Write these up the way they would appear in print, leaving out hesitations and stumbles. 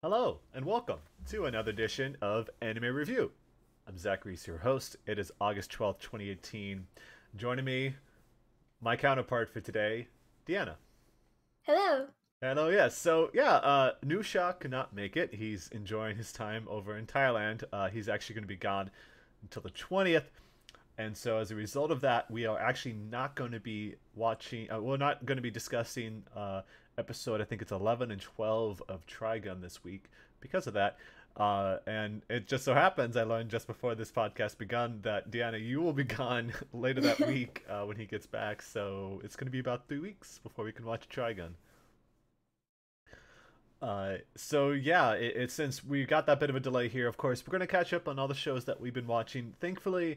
Hello, and welcome to another edition of Anime Review. I'm Zach Reese, your host. It is August 12th, 2018. Joining me, my counterpart for today, Deanna. Hello. Hello, yes. Nushaw could not make it. He's enjoying his time over in Thailand. He's actually going to be gone until the 20th. And so, as a result of that, we are actually not going to be watching. We're not going to be discussing episode. I think it's 11 and 12 of Trigun this week because of that. And it just so happens I learned just before this podcast begun that Deanna, you will be gone later that week when he gets back. So it's going to be about 3 weeks before we can watch Trigun. Since we got that bit of a delay here, of course, we're going to catch up on all the shows that we've been watching. Thankfully,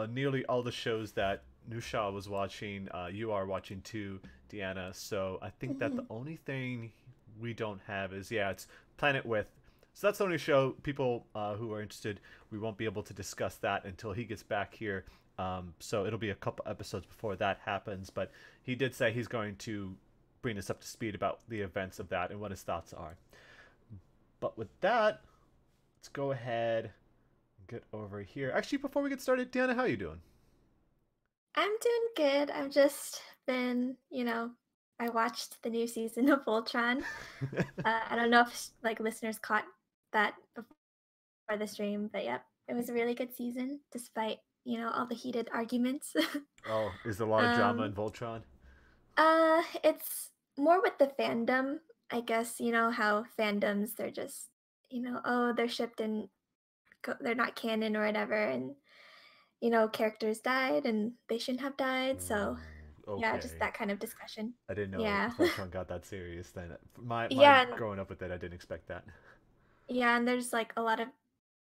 nearly all the shows that Nushaw was watching, you are watching too, Deanna. So I think that the only thing we don't have is, it's Planet With. So that's the only show, people who are interested, we won't be able to discuss that until he gets back here. So it'll be a couple episodes before that happens. But he did say he's going to bring us up to speed about the events of that and what his thoughts are. But with that, let's go ahead and get over here. Actually, before we get started, Deanna, how are you doing? I'm doing good. I've just been, I watched the new season of Voltron. I don't know if listeners caught that before the stream, but yep, it was a really good season despite, all the heated arguments. Oh, is there a lot of drama in um, Voltron? it's more with the fandom. I guess, how fandoms, they're just, oh, they're shipped and they're not canon or whatever. And characters died and they shouldn't have died. So, Ooh, yeah, just okay. that kind of discussion. I didn't know Yeah. Voltron got that serious then. My Yeah, and, growing up with it, I didn't expect that. yeah, and there's like a lot of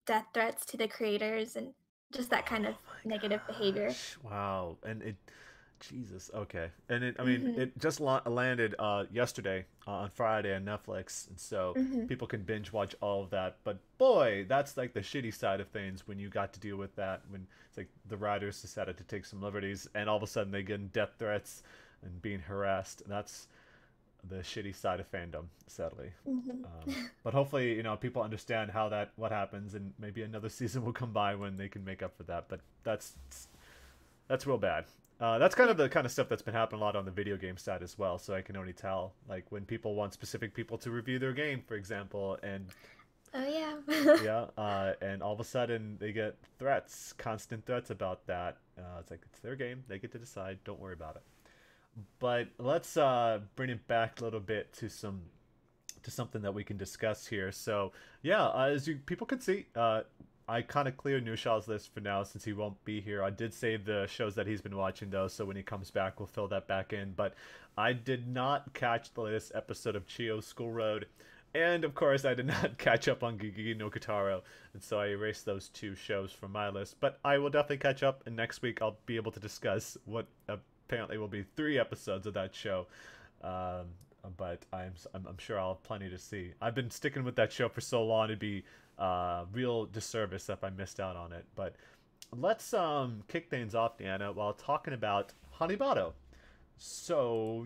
death threats to the creators and just that kind of Oh my negative behavior. gosh. Wow. And it Jesus. Okay. And I mean, Mhm. it just landed yesterday on Friday on Netflix, and so Mhm. people can binge watch all of that. But boy, that's like the shitty side of things when you got to deal with that when it's like the writers decided to take some liberties, and all of a sudden they get death threats and being harassed. That's the shitty side of fandom, sadly. Mhm. But hopefully, people understand what happens, and maybe another season will come by when they can make up for that. But that's real bad. That's kind Yeah. of the kind of stuff that's been happening a lot on the video game side as well. So I can only tell, like when people want specific people to review their game, for example, and Oh yeah. and all of a sudden they get threats, constant threats about that. It's like it's their game; they get to decide. Don't worry about it. But let's bring it back a little bit to something that we can discuss here. So as you people can see, I kind of cleared Nushaw's list for now since he won't be here. I did save the shows that he's been watching though, so when he comes back, we'll fill that back in. But I did not catch the latest episode of Chio's School Road, and of course, I did not catch up on Gigi no Kitaro, and so I erased those two shows from my list. But I will definitely catch up, and next week I'll be able to discuss what apparently will be 3 episodes of that show. Um, but I'm sure I'll have plenty to see. I've been sticking with that show for so long; it'd be real disservice if I missed out on it. But let's kick things off, Deanna, while talking about Hanibado. So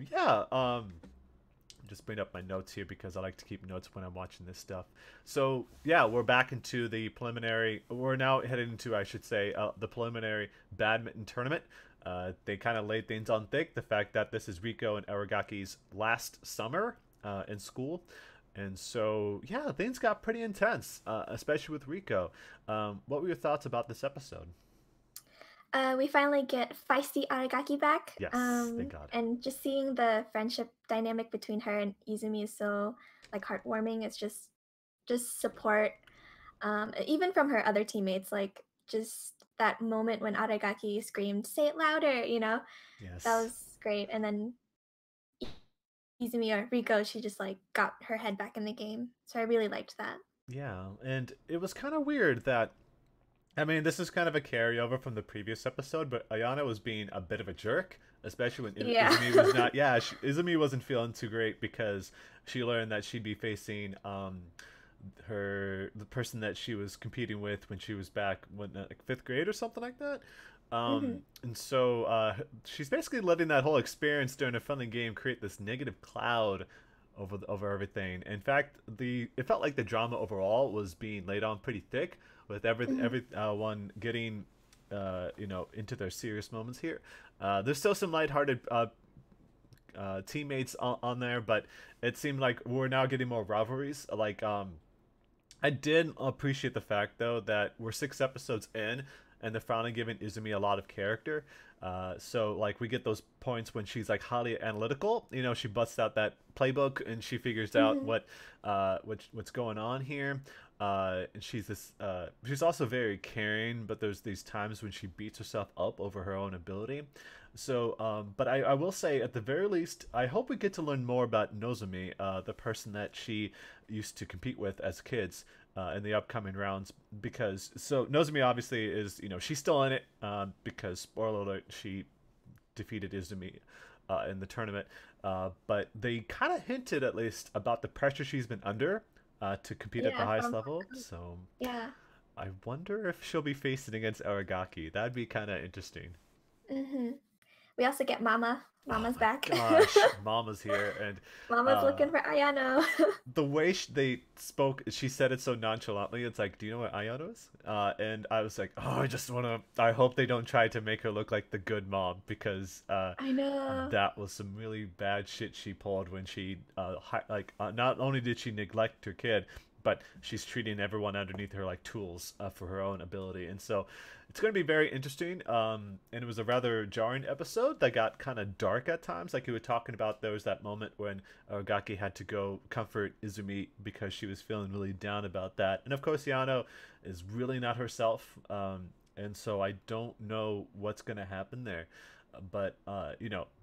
just bring up my notes here because I like to keep notes when I'm watching this stuff. So we're back into the preliminary. We're now headed into, I should say, the preliminary badminton tournament. They kind of laid things on thick. The fact that this is Riko and Aragaki's last summer in school. And so, things got pretty intense, especially with Riko. What were your thoughts about this episode? We finally get feisty Aragaki back. Yes, thank God. And just seeing the friendship dynamic between her and Izumi is so like heartwarming. It's just support. Even from her other teammates, like just that moment when Aragaki screamed, "Say it louder," that Yes. was great. And then Izumi or Riko, she just like got her head back in the game. So I really liked that. Yeah, and it was kind of weird that I mean, this is kind of a carryover from the previous episode, but Ayana was being a bit of a jerk, especially when Yeah. Izumi was not. Izumi wasn't feeling too great because she learned that she'd be facing the person that she was competing with when she was back when like 5th grade or something like that. Hmm. And so she's basically letting that whole experience during a friendly game create this negative cloud over everything. In fact, the it felt like the drama overall was being laid on pretty thick, with Mhm. everyone getting into their serious moments here. There's still some lighthearted teammates on there, but it seemed like we're now getting more rivalries. I did appreciate the fact though that we're 6 episodes in, and they're finally giving Izumi a lot of character. So like we get those points when she's like highly analytical. She busts out that playbook and she figures out Mhm. what's going on here. And she's also very caring, but there's these times when she beats herself up over her own ability. So, but I will say, at the very least, I hope we get to learn more about Nozomi, the person that she used to compete with as kids in the upcoming rounds. Because, so Nozomi obviously is, she's still in it because, spoiler alert, she defeated Izumi in the tournament. But they kind of hinted, at least, about the pressure she's been under to compete at the Yeah, highest from level. So yeah. I wonder if she'll be facing against Aragaki. That'd be kind of interesting. Mhm. We also get Mama. Oh Mama's my back. gosh, Mama's here, and Mama's uh, looking for Ayano. the way they spoke, she said it so nonchalantly. It's like, do you know what Ayano is? And I was like, oh, I just wanna. I hope they don't try to make her look like the good mom, because I know. that was some really bad shit she pulled when she not only did she neglect her kid, but she's treating everyone underneath her like tools for her own ability. And so it's going to be very interesting. And it was a rather jarring episode that got kind of dark at times. Like you were talking about, there was that moment when Gaki had to go comfort Izumi because she was feeling really down about that. And of course, Yano is really not herself. And so I don't know what's going to happen there. But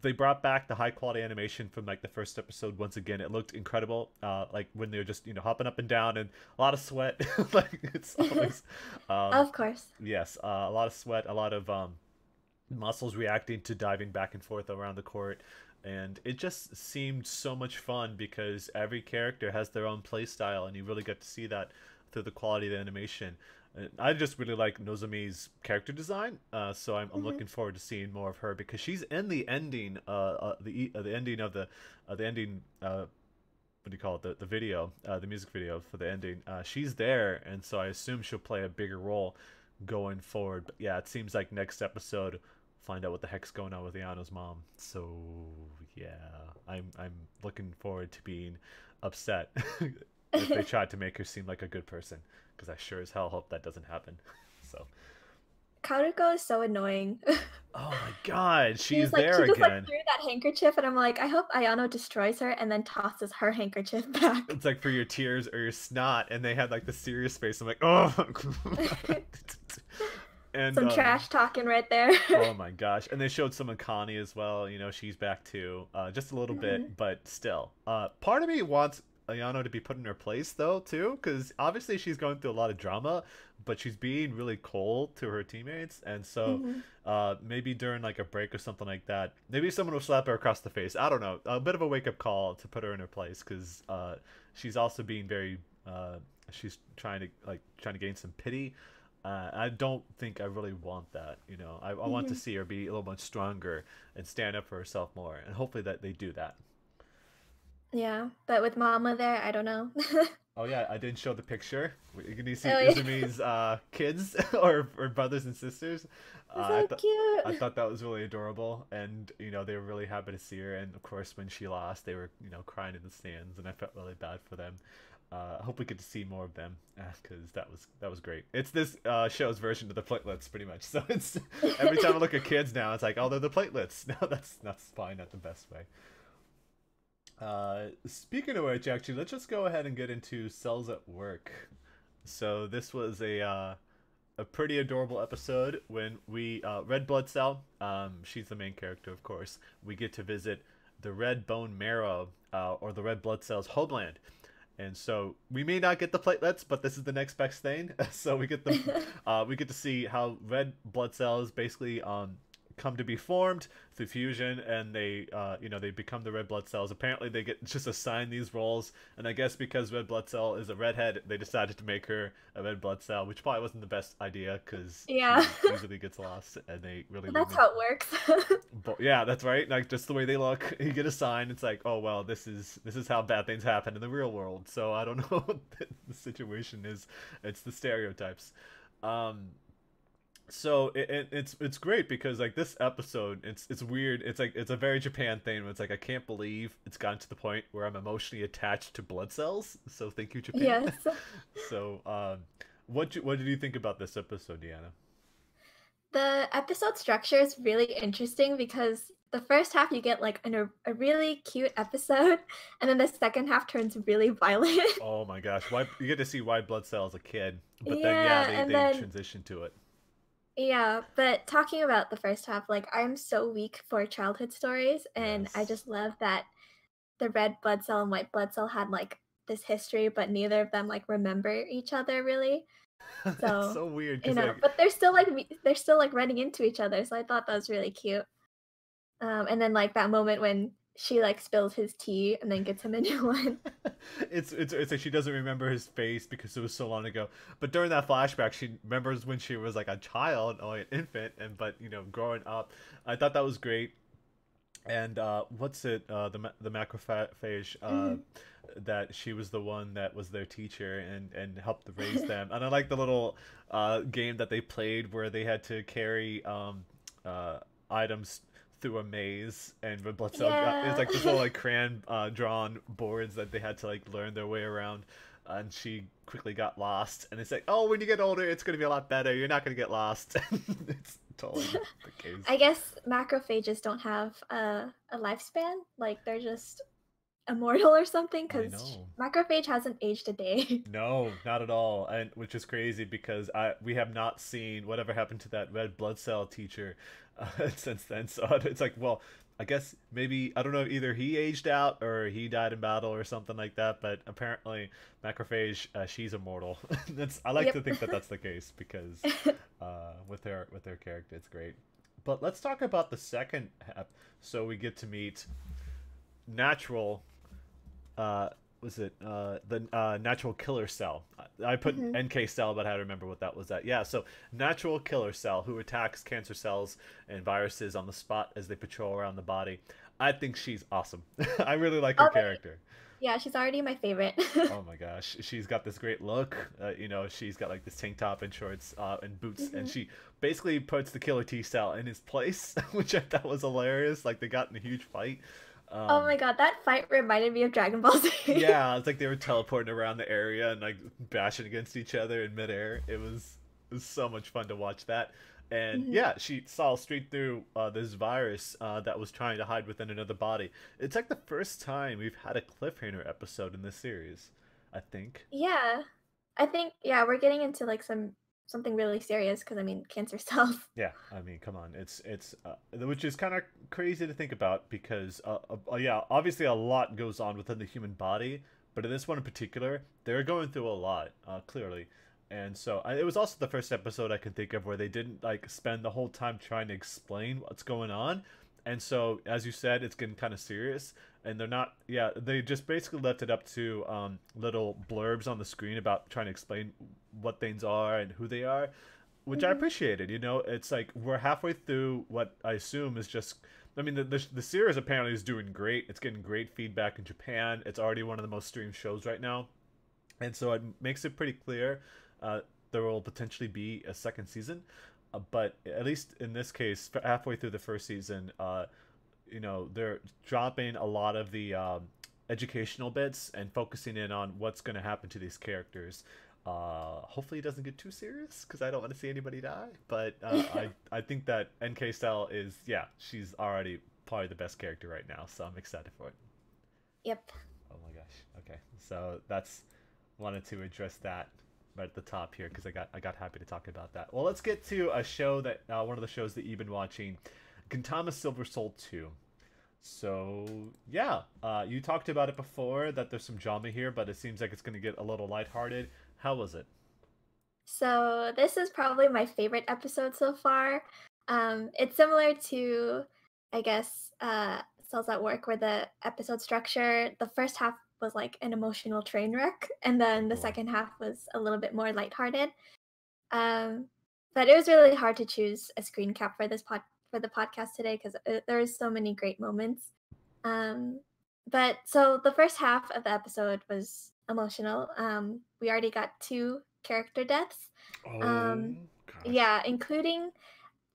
they brought back the high quality animation from like the first episode once again. It looked incredible, like when they're just hopping up and down, and a lot of sweat. Like it's always um Of course. yes, a lot of sweat, a lot of muscles reacting to diving back and forth around the court. And it just seemed so much fun because every character has their own play style, and you really get to see that through the quality of the animation. And I just really like Nozomi's character design, so I'm Mhm. looking forward to seeing more of her, because she's in the ending, the ending of the ending. What do you call it? The video, the music video for the ending. She's there, and so I assume she'll play a bigger role going forward. But yeah, it seems like next episode, find out what the heck's going on with Iano's mom. So yeah, I'm looking forward to being upset if they try to make her seem like a good person, because I sure as hell hope that doesn't happen. So, Karuko is so annoying. oh my god, She was she's like there she just like again. threw that handkerchief and I'm like, I hope Ayano destroys her and then tosses her handkerchief back. It's like for your tears or your snot, and they had like the serious face. I'm like, oh. And Some trash talking right there. oh my gosh, and they showed some Akane as well. She's back too, just a little Mhm. bit, but still. Part of me wants Ayano to be put in her place though too, because obviously she's going through a lot of drama, but she's being really cold to her teammates. And so Mhm. maybe during like a break or something like that, maybe someone will slap her across the face. I don't know, a bit of a wake up call to put her in her place, because she's also being very she's trying to gain some pity. I don't think I really want that. I want to Mhm. see her be a little much stronger and stand up for herself more, and hopefully that they do that. Yeah, but with Mama there, I don't know. Oh yeah, I didn't show the picture. Can you see Oh yeah. Izumi's kids or brothers and sisters? I So thought I cute. thought that was really adorable, and they were really happy to see her. And of course, when she lost, they were crying in the stands, and I felt really bad for them. I hope we get to see more of them, because that was great. It's this show's version of the platelets, pretty much. So it's every time I look at kids now, it's like, oh, they're the platelets. No, that's probably not the best way. Speaking of which, actually, let's just go ahead and get into Cells at Work. So this was a pretty adorable episode when we Red Blood Cell. She's the main character, of course. We get to visit the Red Bone Marrow, or the Red Blood Cell's homeland. And so we may not get the platelets, but this is the next best thing. So we get to see how red blood cells basically come to be formed through fusion, and they they become the red blood cells. Apparently they get just assigned these roles, and I guess because red blood cell is a redhead, they decided to make her a red blood cell, which probably wasn't the best idea because Yeah. she easily gets lost, and they really Well, leave that's me. how it works. But yeah, that's right. Like just the way they look, you get assigned. It's like, oh well, this is how bad things happen in the real world. So I don't know what the situation is. It's the stereotypes. Um, so it's great because like this episode, it's weird. It's like it's a very Japan thing. Where it's like I can't believe it's gotten to the point where I'm emotionally attached to blood cells. So thank you, Japan. Yes. So what did you think about this episode, Deanna? The episode structure is really interesting because the first half you get like a really cute episode, and then the second half turns really violent. Oh my gosh, why you get to see white blood cell as a kid, but then yeah, Yeah, they and they then transition to it. yeah, but talking about the first half, like I'm so weak for childhood stories, and I Yes. just love that the red blood cell and white blood cell had like this history, but neither of them like remember each other really. It's So, so weird you because know, like but they're still like they're still like running into each other. So I thought that was really cute. And then like that moment when she like spills his tea and then gets him a new one. it's like she doesn't remember his face because it was so long ago. But during that flashback, she remembers when she was like a child or an infant, and but growing up. I thought that was great. And what's it? The macrophage. Mhm. That she was the one that was their teacher and helped to raise them. And I like the little game that they played where they had to carry items through a maze, and red blood cell it's Yeah. like this little like crayon drawn boards that they had to like learn their way around. And she quickly got lost, and it's like, oh, when you get older it's going to be a lot better, you're not going to get lost. It's totally the case. I guess macrophages don't have a lifespan. Like they're just immortal or something I because know. macrophage hasn't aged a day. No, not at all, and which is crazy because we have not seen whatever happened to that red blood cell teacher since then. So it's like, well, I guess maybe I don't know, either he aged out or he died in battle or something like that. But apparently, macrophage, she's immortal. That's I like to Yep. think that that's the case because with her character, it's great. But let's talk about the second half. So we get to meet natural uh was it the natural killer cell. I put Mhm. NK cell, but I had to remember what that was. At yeah, so natural killer cell who attacks cancer cells and viruses on the spot as they patrol around the body. I think she's awesome. I really like her Already, character. yeah, she's already my favorite. Oh my gosh, she's got this great look. She's got like this tank top and shorts and boots, and Mhm. she basically puts the killer T cell in his place, which I thought was hilarious. Like they got in a huge fight. Oh Um, my god, that fight reminded me of Dragon Ball Z. Yeah, it's like they were teleporting around the area and like bashing against each other in midair. It was so much fun to watch that. And Mhm. yeah, she saw straight through this virus that was trying to hide within another body. It's like the first time we've had a cliffhanger episode in this series, I think. Yeah. I think yeah, we're getting into like something really serious because I mean cancer cells. Yeah, I mean, come on, it's which is kind of crazy to think about because yeah, obviously a lot goes on within the human body, but in this one in particular, they're going through a lot, clearly, and so it was also the first episode I can think of where they didn't like spend the whole time trying to explain what's going on, and so as you said, it's getting kind of serious, and they're not, yeah, they just basically left it up to little blurbs on the screen about trying to explain what things are and who they are, which I Mhm. appreciated. It's like we're halfway through what I assume is just. I mean, the series apparently is doing great. It's getting great feedback in Japan. It's already one of the most streamed shows right now, and so it makes it pretty clear uh, there will potentially be a second season. But at least in this case, halfway through the first season, they're dropping a lot of the educational bits and focusing in on what's going to happen to these characters. Hopefully, it doesn't get too serious because I don't want to see anybody die. But I think that NK Cell is, yeah, she's already probably the best character right now, so I'm excited for it. Yep. Oh my gosh. Okay, so that's wanted to address that right at the top here because I got happy to talk about that. Well, let's get to a show that one of the shows that you've been watching, Gintama Silver Soul 2. So yeah, you talked about it before that there's some drama here, but it seems like it's going to get a little lighthearted. How was it? So this is probably my favorite episode so far. It's similar to, I guess, Cells at Work, where the episode structure, the first half was like an emotional train wreck, and Oh then the boy. second half was a little bit more lighthearted. Um, but it was really hard to choose a screen cap for for the podcast today because there's so many great moments. Um, but so the first half of the episode was emotional. We already got two character deaths. Oh Um, gosh. yeah, including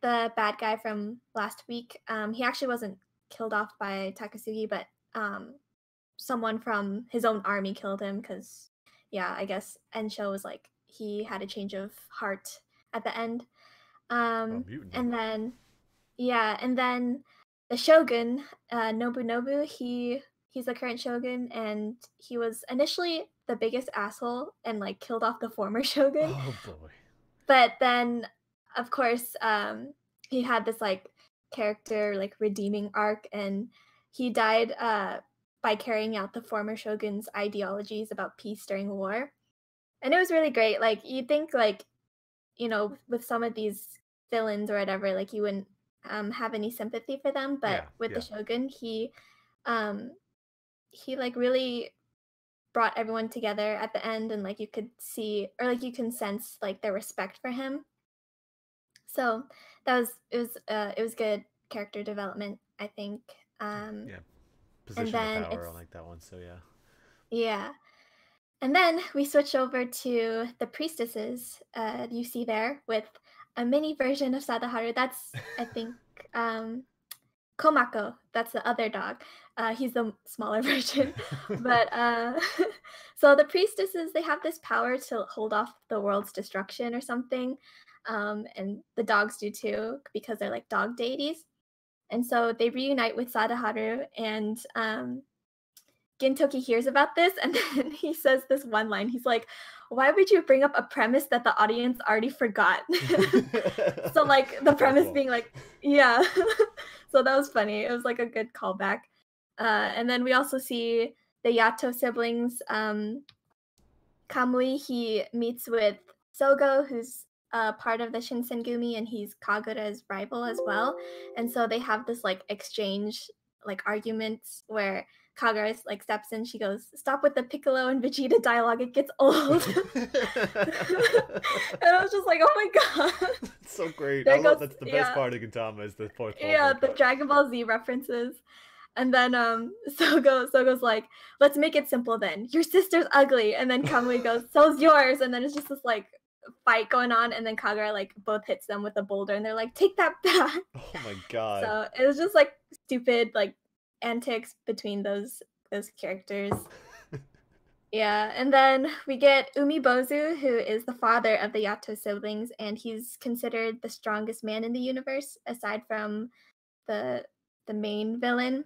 the bad guy from last week. He actually wasn't killed off by Takasugi, but someone from his own army killed him because, yeah, I guess Ensho was like he had a change of heart at the end. Oh, mutiny. And then yeah, and then the shogun, Nobunobu, he's the current shogun, and he was initially the biggest asshole and like killed off the former shogun. Oh boy. But then, of course, he had this like character like redeeming arc, and he died by carrying out the former shogun's ideologies about peace during war. And it was really great. Like you think like with some of these villains or whatever, like you wouldn't have any sympathy for them, but Yeah, with the yeah. shogun, um he like really brought everyone together at the end, and like you could see or like you can sense like their respect for him. So it was good character development, I think. Um, Yeah. and Position of then power, it's I like that one. So yeah. yeah, and then we switch over to the priestesses. You see there with a mini version of Sadaharu. That's I think um, Komako. That's the other dog. He's the smaller version, but so the priestesses they have this power to hold off the world's destruction or something, and the dogs do too because they're like dog deities. And so they reunite with Sadaharu, and Gintoki hears about this, and then he says this one line. He's like, "Why would you bring up a premise that the audience already forgot?" So like the Fair premise call. being like, yeah. So that was funny. It was like a good callback. And then we also see the Yato siblings. Kamui, he meets with Sogo, who's part of the Shinsengumi, and he's Kagura's rival as well. And so they have this like exchange, like arguments where Kagura like steps in. She goes, "Stop with the Piccolo and Vegeta dialogue. It gets old." And I was just like, "Oh my god!" It's so great. I There love goes, that's the best yeah, part of Gintama is the fourth wall yeah, the breakup. Dragon Ball Z references. And then Sogo's like, "Let's make it simple then. Your sister's ugly." And then Kamui goes, "So's yours." And then it's just this like fight going on, and then Kagura like both hits them with a boulder, and they're like, "Take that back." Oh my god. So it was just like stupid like antics between those characters. Yeah, and then we get Umibozu, who is the father of the Yato siblings, and he's considered the strongest man in the universe aside from the the main villain.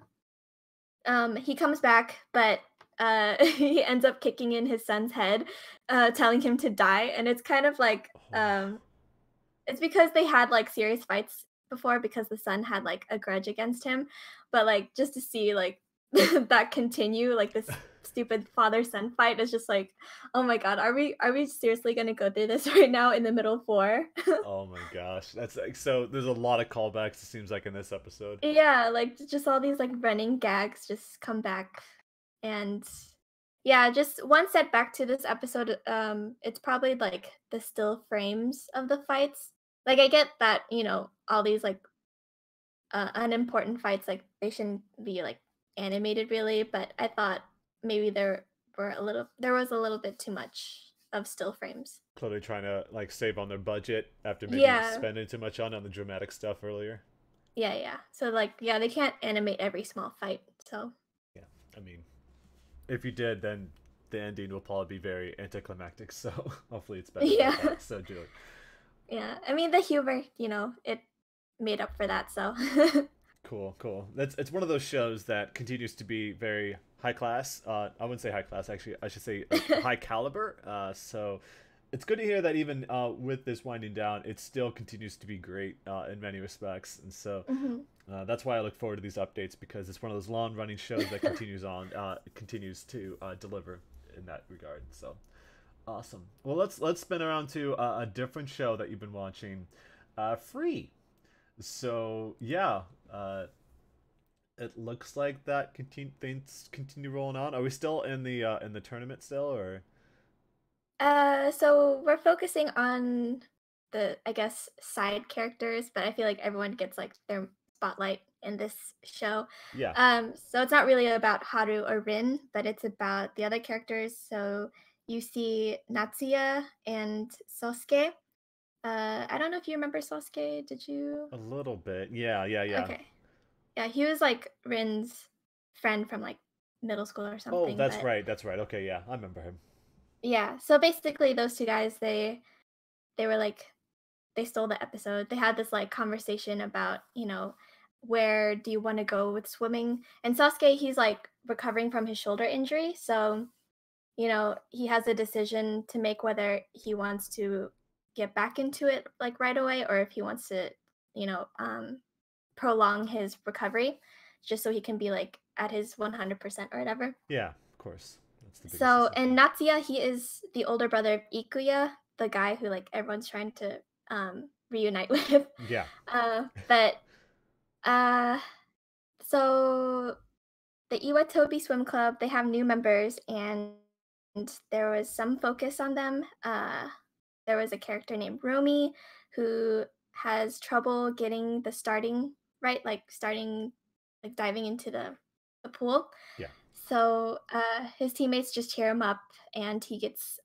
He comes back, but he ends up kicking in his son's head, telling him to die, and it's kind of like Oh. it's because they had like serious fights before because the son had like a grudge against him, but like just to see like that continue, like this stupid father son fight is just like, oh my god, are we seriously gonna go through this right now in the middle of war? Oh my gosh. That's like so there's a lot of callbacks it seems like in this episode. Yeah, like just all these like running gags just come back. And yeah, just one setback to this episode, it's probably like the still frames of the fights. Like I get that, all these like unimportant fights, like they shouldn't be like animated really, but I thought maybe there was a little bit too much of still frames. Clearly trying to like save on their budget after maybe Yeah. spending too much on the dramatic stuff earlier. Yeah, yeah. So like yeah, they can't animate every small fight. So Yeah. I mean, if you did, then the ending will probably be very anticlimactic. So hopefully it's better about yeah. that. So do it. Yeah. I mean the humor, it made up for that, so Cool, cool. That's it's one of those shows that continues to be very high class. I wouldn't say high class actually. I should say high caliber. So it's good to hear that even with this winding down, it still continues to be great in many respects. And so Mhm. that's why I look forward to these updates because it's one of those long running shows that continues to deliver in that regard. So awesome. Well, let's spin around to a different show that you've been watching, Free. So yeah, uh, it looks like that things continue rolling on. Are we still in the tournament still, or So we're focusing on the, I guess, side characters, but I feel like everyone gets like their spotlight in this show. yeah, So it's not really about Haru or Rin, but it's about the other characters. So you see Natsuya and Sosuke. I don't know if you remember Sosuke. Did you? a little bit. Yeah, yeah, yeah. Okay. Yeah, he was like Rin's friend from like middle school or Oh, something, that's but right. That's right. Okay, yeah, I remember him. yeah. So basically those two guys, they were like they stole the episode. They had this like conversation about, where do you want to go with swimming? And Sasuke, he's like recovering from his shoulder injury, so he has a decision to make whether he wants to get back into it like right away or if he wants to, you know, um prolong his recovery just so he can be like at his 100% or whatever. Yeah, of course. That's the biggest So, and decision. Natsuya, he is the older brother of Ikuya, the guy who like everyone's trying to reunite with. Yeah. But uh so the Iwatobi Swim Club, they have new members and there was some focus on them. There was a character named Romy who has trouble getting the starting right, like starting like diving into the pool. Yeah. So his teammates just cheer him up and he gets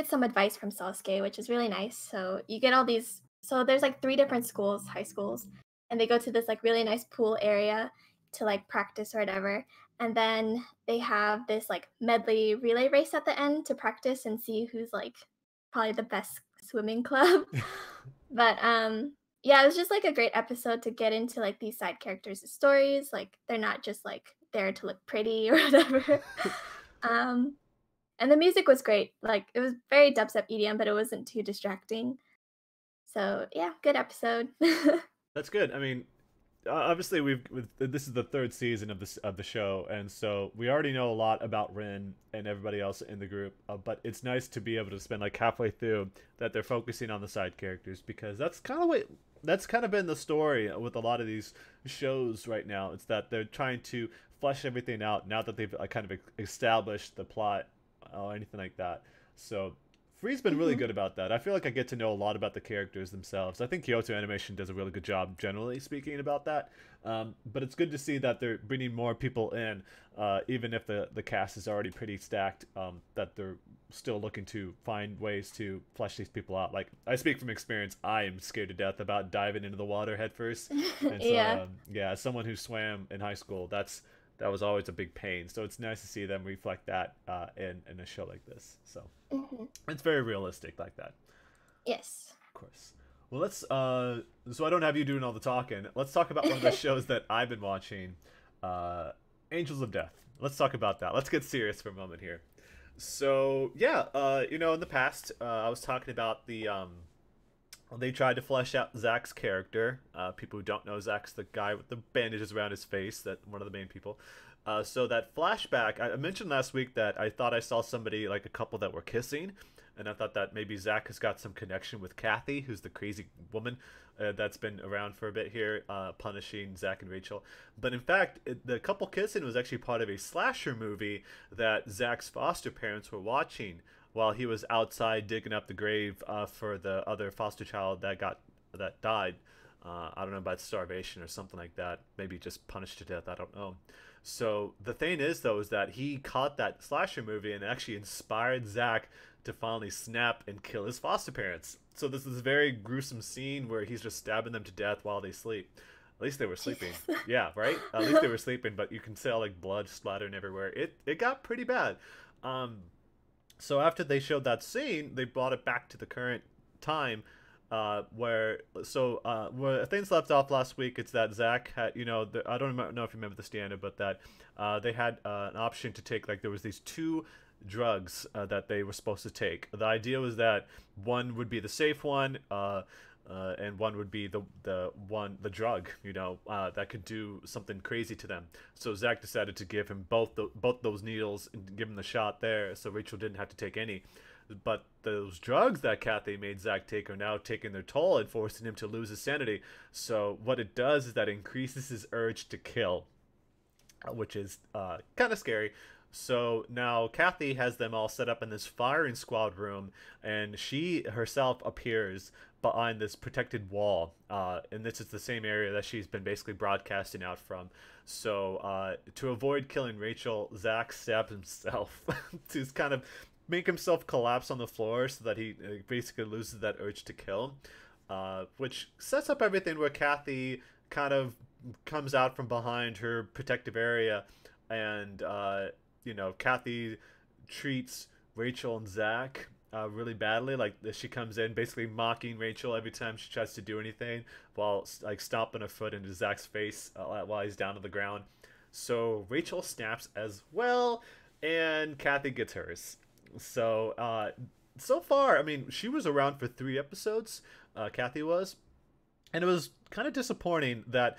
some advice from Sasuke, which is really nice. So you get all these. So there's like three different schools, high schools, and they go to this like really nice pool area to like practice or whatever. And then they have this like medley relay race at the end to practice and see who's like probably the best swimming club. But yeah, it was just like a great episode to get into like these side characters' stories. Like they're not just like there to look pretty or whatever. um and the music was great. Like, it was very dubstep EDM, but it wasn't too distracting. So, yeah, good episode. That's good. I mean, obviously this is the third season of the show, and so we already know a lot about Rin and everybody else in the group. But it's nice to be able to spend like halfway through that they're focusing on the side characters because that's kind of been the story with a lot of these shows right now. It's that they're trying to flesh everything out now that they've kind of established the plot or anything like that. So Free's been really Mhm. good about that. I feel like I get to know a lot about the characters themselves. I think Kyoto Animation does a really good job, generally speaking, about that. But it's good to see that they're bringing more people in, even if the cast is already pretty stacked. That they're still looking to find ways to flesh these people out. Like I speak from experience, I am scared to death about diving into the water head first, and so Yeah. yeah, as someone who swam in high school, that was always a big pain. So it's nice to see them reflect that in a show like this. So. Mhm. It's very realistic like that, Yes. of course. Well, let's so I don't have you doing all the talking. Let's talk about one of the shows that I've been watching, uh Angels of Death. Let's talk about that. Let's get serious for a moment here. So, yeah, in the past, I was talking about they tried to flesh out Zach's character. People who don't know, Zach's the guy with the bandages around his face, that one of the main people. So that flashback, I mentioned last week that I thought I saw somebody, like a couple that were kissing, and I thought that maybe Zach has got some connection with Kathy, who's the crazy woman that's been around for a bit here, punishing Zach and Rachel. But in fact, the couple kissing was actually part of a slasher movie that Zach's foster parents were watching while he was outside digging up the grave for the other foster child that died. I don't know about starvation or something like that. Maybe just punished to death. I don't know. So the thing is, though, is that he caught that slasher movie and actually inspired Zach to finally snap and kill his foster parents. So this is a very gruesome scene where he's just stabbing them to death while they sleep. At least they were sleeping. Jesus. Yeah, right. At least they were sleeping, but you can tell like blood splattering everywhere. It got pretty bad. Um, so after they showed that scene, they brought it back to the current time, where things left off last week. It's that Zach had, I don't know if you remember the standard, but that they had an option to take, like there was these two drugs that they were supposed to take. The idea was that one would be the safe one, and one would be the drug, that could do something crazy to them. So Zach decided to give him both those needles and give him the shot there, so Rachel didn't have to take any. but those drugs that Kathy made Zach take are now taking their toll and forcing him to lose his sanity. So what it does is that increases his urge to kill, which is kind of scary. So now Kathy has them all set up in this firing squad room, and she herself appears behind this protected wall. And this is the same area that she's been basically broadcasting out from. So to avoid killing Rachel, Zach stabs himself to kind of make himself collapse on the floor so that he basically loses that urge to kill, which sets up everything where Kathy kind of comes out from behind her protective area, and Kathy treats Rachel and Zach really badly. Like she comes in basically mocking Rachel every time she tries to do anything, while like stomping her foot into Zach's face while he's down on the ground. So Rachel snaps as well, and Kathy gets hers. So so far, I mean, she was around for 3 episodes. Kathy was, and it was kind of disappointing that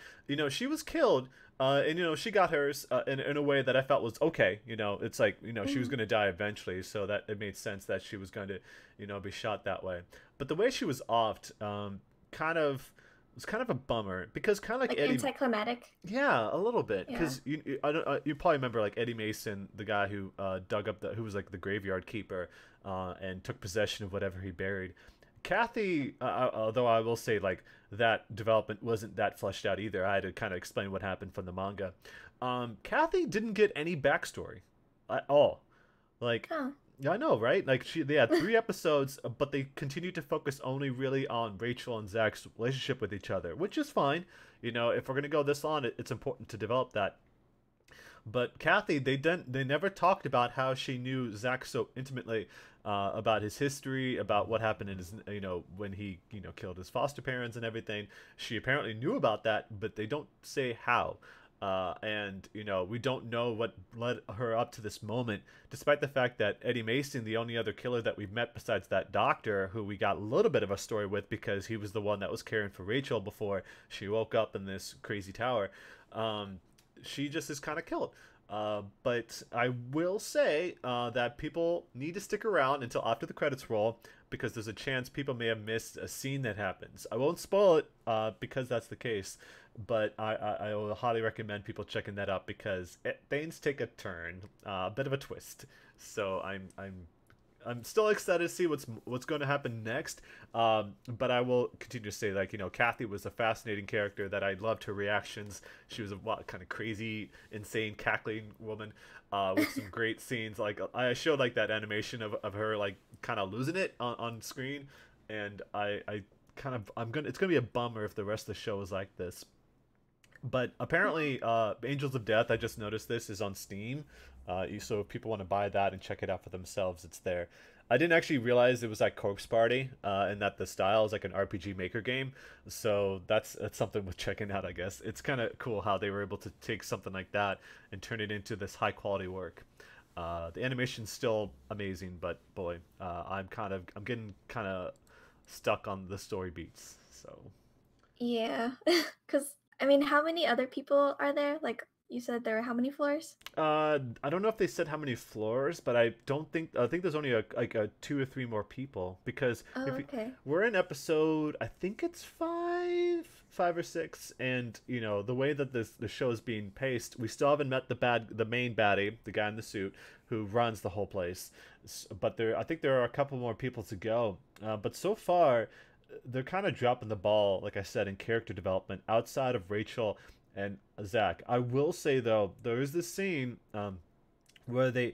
she was killed, and she got hers in a way that I felt was okay. It's like she was Mhm. going to die eventually, so that it made sense that she was going to be shot that way. But the way she was offed, kind of was kind of a bummer, because kind of like Like Eddie. anticlimactic. Yeah, a little bit, Yeah. because you probably remember like Eddie Mason, the guy who dug up who was like the graveyard keeper, and took possession of whatever he buried. Kathy, although I will say like that development wasn't that fleshed out either. I had to kind of explain what happened from the manga. Kathy didn't get any backstory at all. Like, Oh. yeah, I know, right? Like they had 3 episodes, but they continued to focus only really on Rachel and Zach's relationship with each other, which is fine. If we're gonna go this on, it's important to develop that. But Kathy, they never talked about how she knew Zach so intimately, about his history, about what happened in his, when he, killed his foster parents and everything. She apparently knew about that, but they don't say how. And we don't know what led her up to this moment, despite the fact that Eddie Mason, the only other killer that we've met besides that doctor, who we got a little bit of a story with because he was the one that was caring for Rachel before she woke up in this crazy tower. She just is kind of killed. But I will say that people need to stick around until after the credits roll, because there's a chance people may have missed a scene that happens. I won't spoil it because that's the case, but I will highly recommend people checking that out, because things take a turn, a bit of a twist. So I'm still excited to see what's going to happen next. But I will continue to say, like, Kathy was a fascinating character that I loved her reactions. She was a kind of crazy, insane, cackling woman, with some great scenes. Like I showed like that animation of her like kind of losing it on screen, and I kind of it's gonna be a bummer if the rest of the show is like this. But apparently, Angels of Death, I just noticed this, is on Steam. So if people want to buy that and check it out for themselves, it's there. I didn't actually realize it was like Corpse Party, and that the style is like an RPG Maker game. So that's something worth checking out, I guess. It's kind of cool how they were able to take something like that and turn it into this high quality work. The animation's still amazing, but boy, I'm getting kind of stuck on the story beats. So. Yeah. Because, I mean, how many other people are there? Like, you said there were how many floors? I don't know if they said how many floors, but I think there's only like 2 or 3 more people, because Oh, if okay. we're in episode, I think it's 5 or 6, and the way that the show is being paced, we still haven't met the main baddie, the guy in the suit who runs the whole place. But I think there are a couple more people to go. But so far, they're kind of dropping the ball, like I said, in character development outside of Rachel and Zach. I will say though, there is this scene where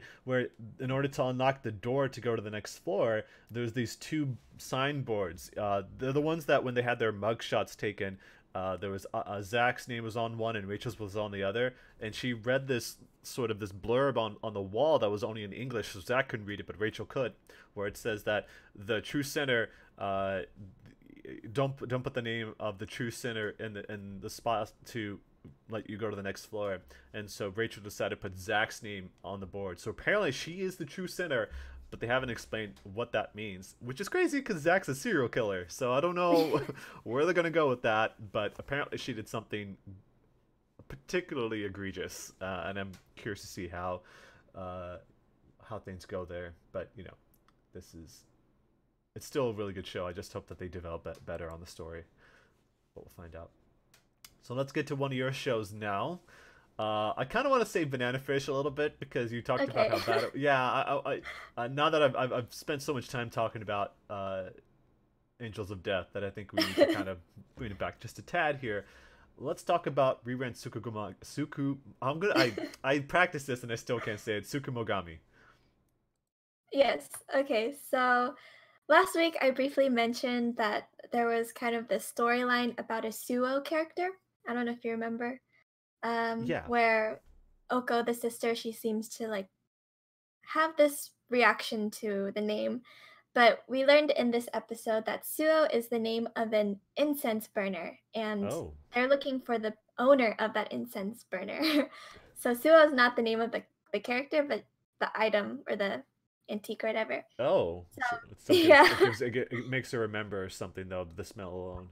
in order to unlock the door to go to the next floor, there's these 2 signboards. They're the ones that when they had their mugshots taken, there was Zach's name was on one and Rachel's was on the other, and she read this this blurb on the wall that was only in English, so Zach couldn't read it, but Rachel could, where it says that the true sinner. Don't put the name of the true sinner in the spot to let you go to the next floor. And so Rachel decided to put Zach's name on the board. So apparently she is the true sinner, but they haven't explained what that means, which is crazy because Zach's a serial killer. So I don't know where they're gonna go with that, but apparently she did something particularly egregious, and I'm curious to see uh, how things go there. But this is it's still a really good show. I just hope that they develop it better on the story, but we'll find out. So let's get to one of your shows now. I kind of want to say Banana Fish a little bit because you talked about Okay. how bad it. Yeah, now that I've spent so much time talking about Angels of Death that I think we need to kind of bring it back just a tad here. Let's talk about Riren Tsukuguma Suku. I practiced this and I still can't say it. Tsukumogami. Yes. Okay. So last week I briefly mentioned that there was kind of this storyline about a Suo character. I don't know if you remember. Yeah. Where Oko, the sister, she seems to like have this reaction to the name. But we learned in this episode that Suo is the name of an incense burner, and Oh. they're looking for the owner of that incense burner. So Suo is not the name of the character, but the item or the antique or whatever. Oh. So So it still gives yeah, it makes her remember something though. The smell alone.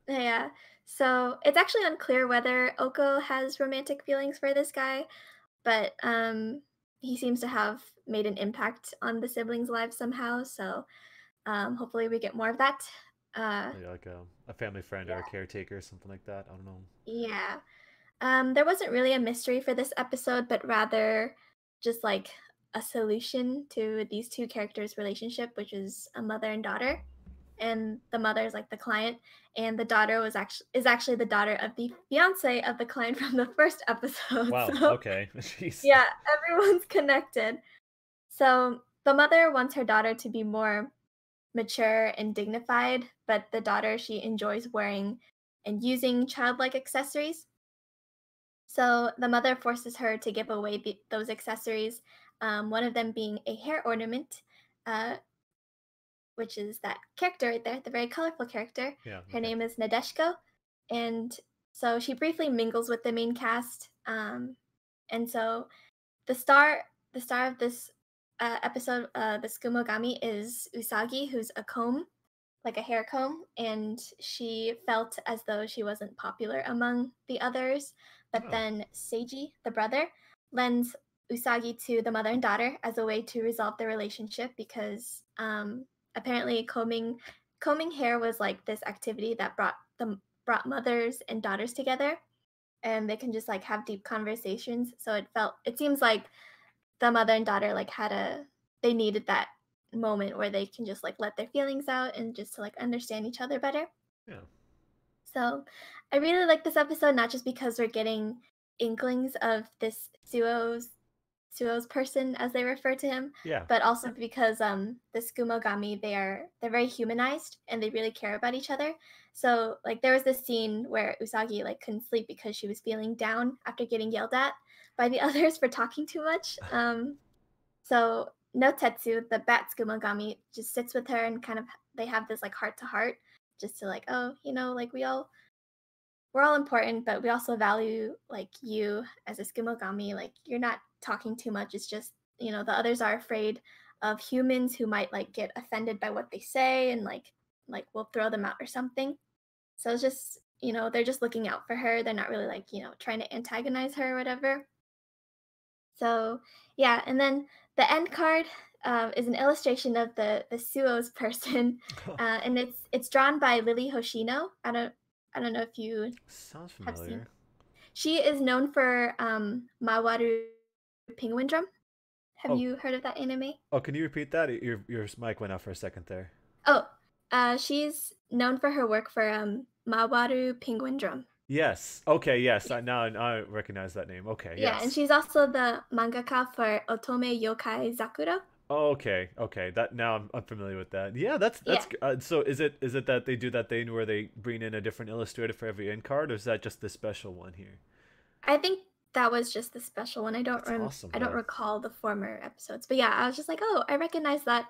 yeah. So it's actually unclear whether Oko has romantic feelings for this guy, but he seems to have made an impact on the siblings' lives somehow. So hopefully we get more of that. Uh, Maybe like a family friend or a yeah, caretaker, or something like that. I don't know. yeah. There wasn't really a mystery for this episode, but rather just like a solution to these two characters' relationship, which is a mother and daughter. And the mother is like the client, and the daughter is actually the daughter of the fiance of the client from the first episode. Wow. So Okay. Jeez. yeah, everyone's connected. So the mother wants her daughter to be more mature and dignified, but the daughter, she enjoys wearing and using childlike accessories. So the mother forces her to give away those accessories, one of them being a hair ornament, uh, which is that character right there, the very colorful character. Yeah. Her Okay. name is Nadeshko. And so she briefly mingles with the main cast. And so the star the star of this episode, the Skumogami, is Usagi, who's a comb, like a hair comb, and she felt as though she wasn't popular among the others. But Oh. then Seiji, the brother, lends Usagi to the mother and daughter as a way to resolve their relationship because apparently combing hair was like this activity that brought mothers and daughters together, and they can just like have deep conversations. So it seems like the mother and daughter like they needed that moment where they can just like let their feelings out and just to like understand each other better. Yeah. So I really like this episode, not just because we're getting inklings of this Suo's person as they refer to him, Yeah. but also because the Skumogami, they're very humanized and they really care about each other. So like there was this scene where Usagi like couldn't sleep because she was feeling down after getting yelled at by the others for talking too much. So Notetsu, the bat Skumogami, just sits with her and kind of they have this like heart to heart, just to like, oh, like we're all important, but we also value like you as a Skimogami. Like you're not talking too much. It's just, the others are afraid of humans who might like get offended by what they say and like we'll throw them out or something. So it's just, they're just looking out for her. They're not really like, trying to antagonize her or whatever. So yeah, and then the end card is an illustration of the Suo's person, and it's drawn by Lily Hoshino. I don't know if you Sounds have seen. familiar. She is known for Mawaru Penguin Drum. Have Oh. you heard of that anime? Oh. Can you repeat that? Your mic went out for a second there. Oh, she's known for her work for Mawaru Penguin Drum. Yes. Okay. Yes. Yeah, Now I recognize that name. Okay. yeah, and Yes. she's also the mangaka for Otome Yokai Zakura. Oh, okay. Okay. That now I'm familiar with that. Yeah. Yeah, So is it that they do that thing where they bring in a different illustrator for every end card, or is that just the special one here? I think that was just the special one. That's awesome I don't though. recall the former episodes, but yeah, I was just like, oh, I recognize that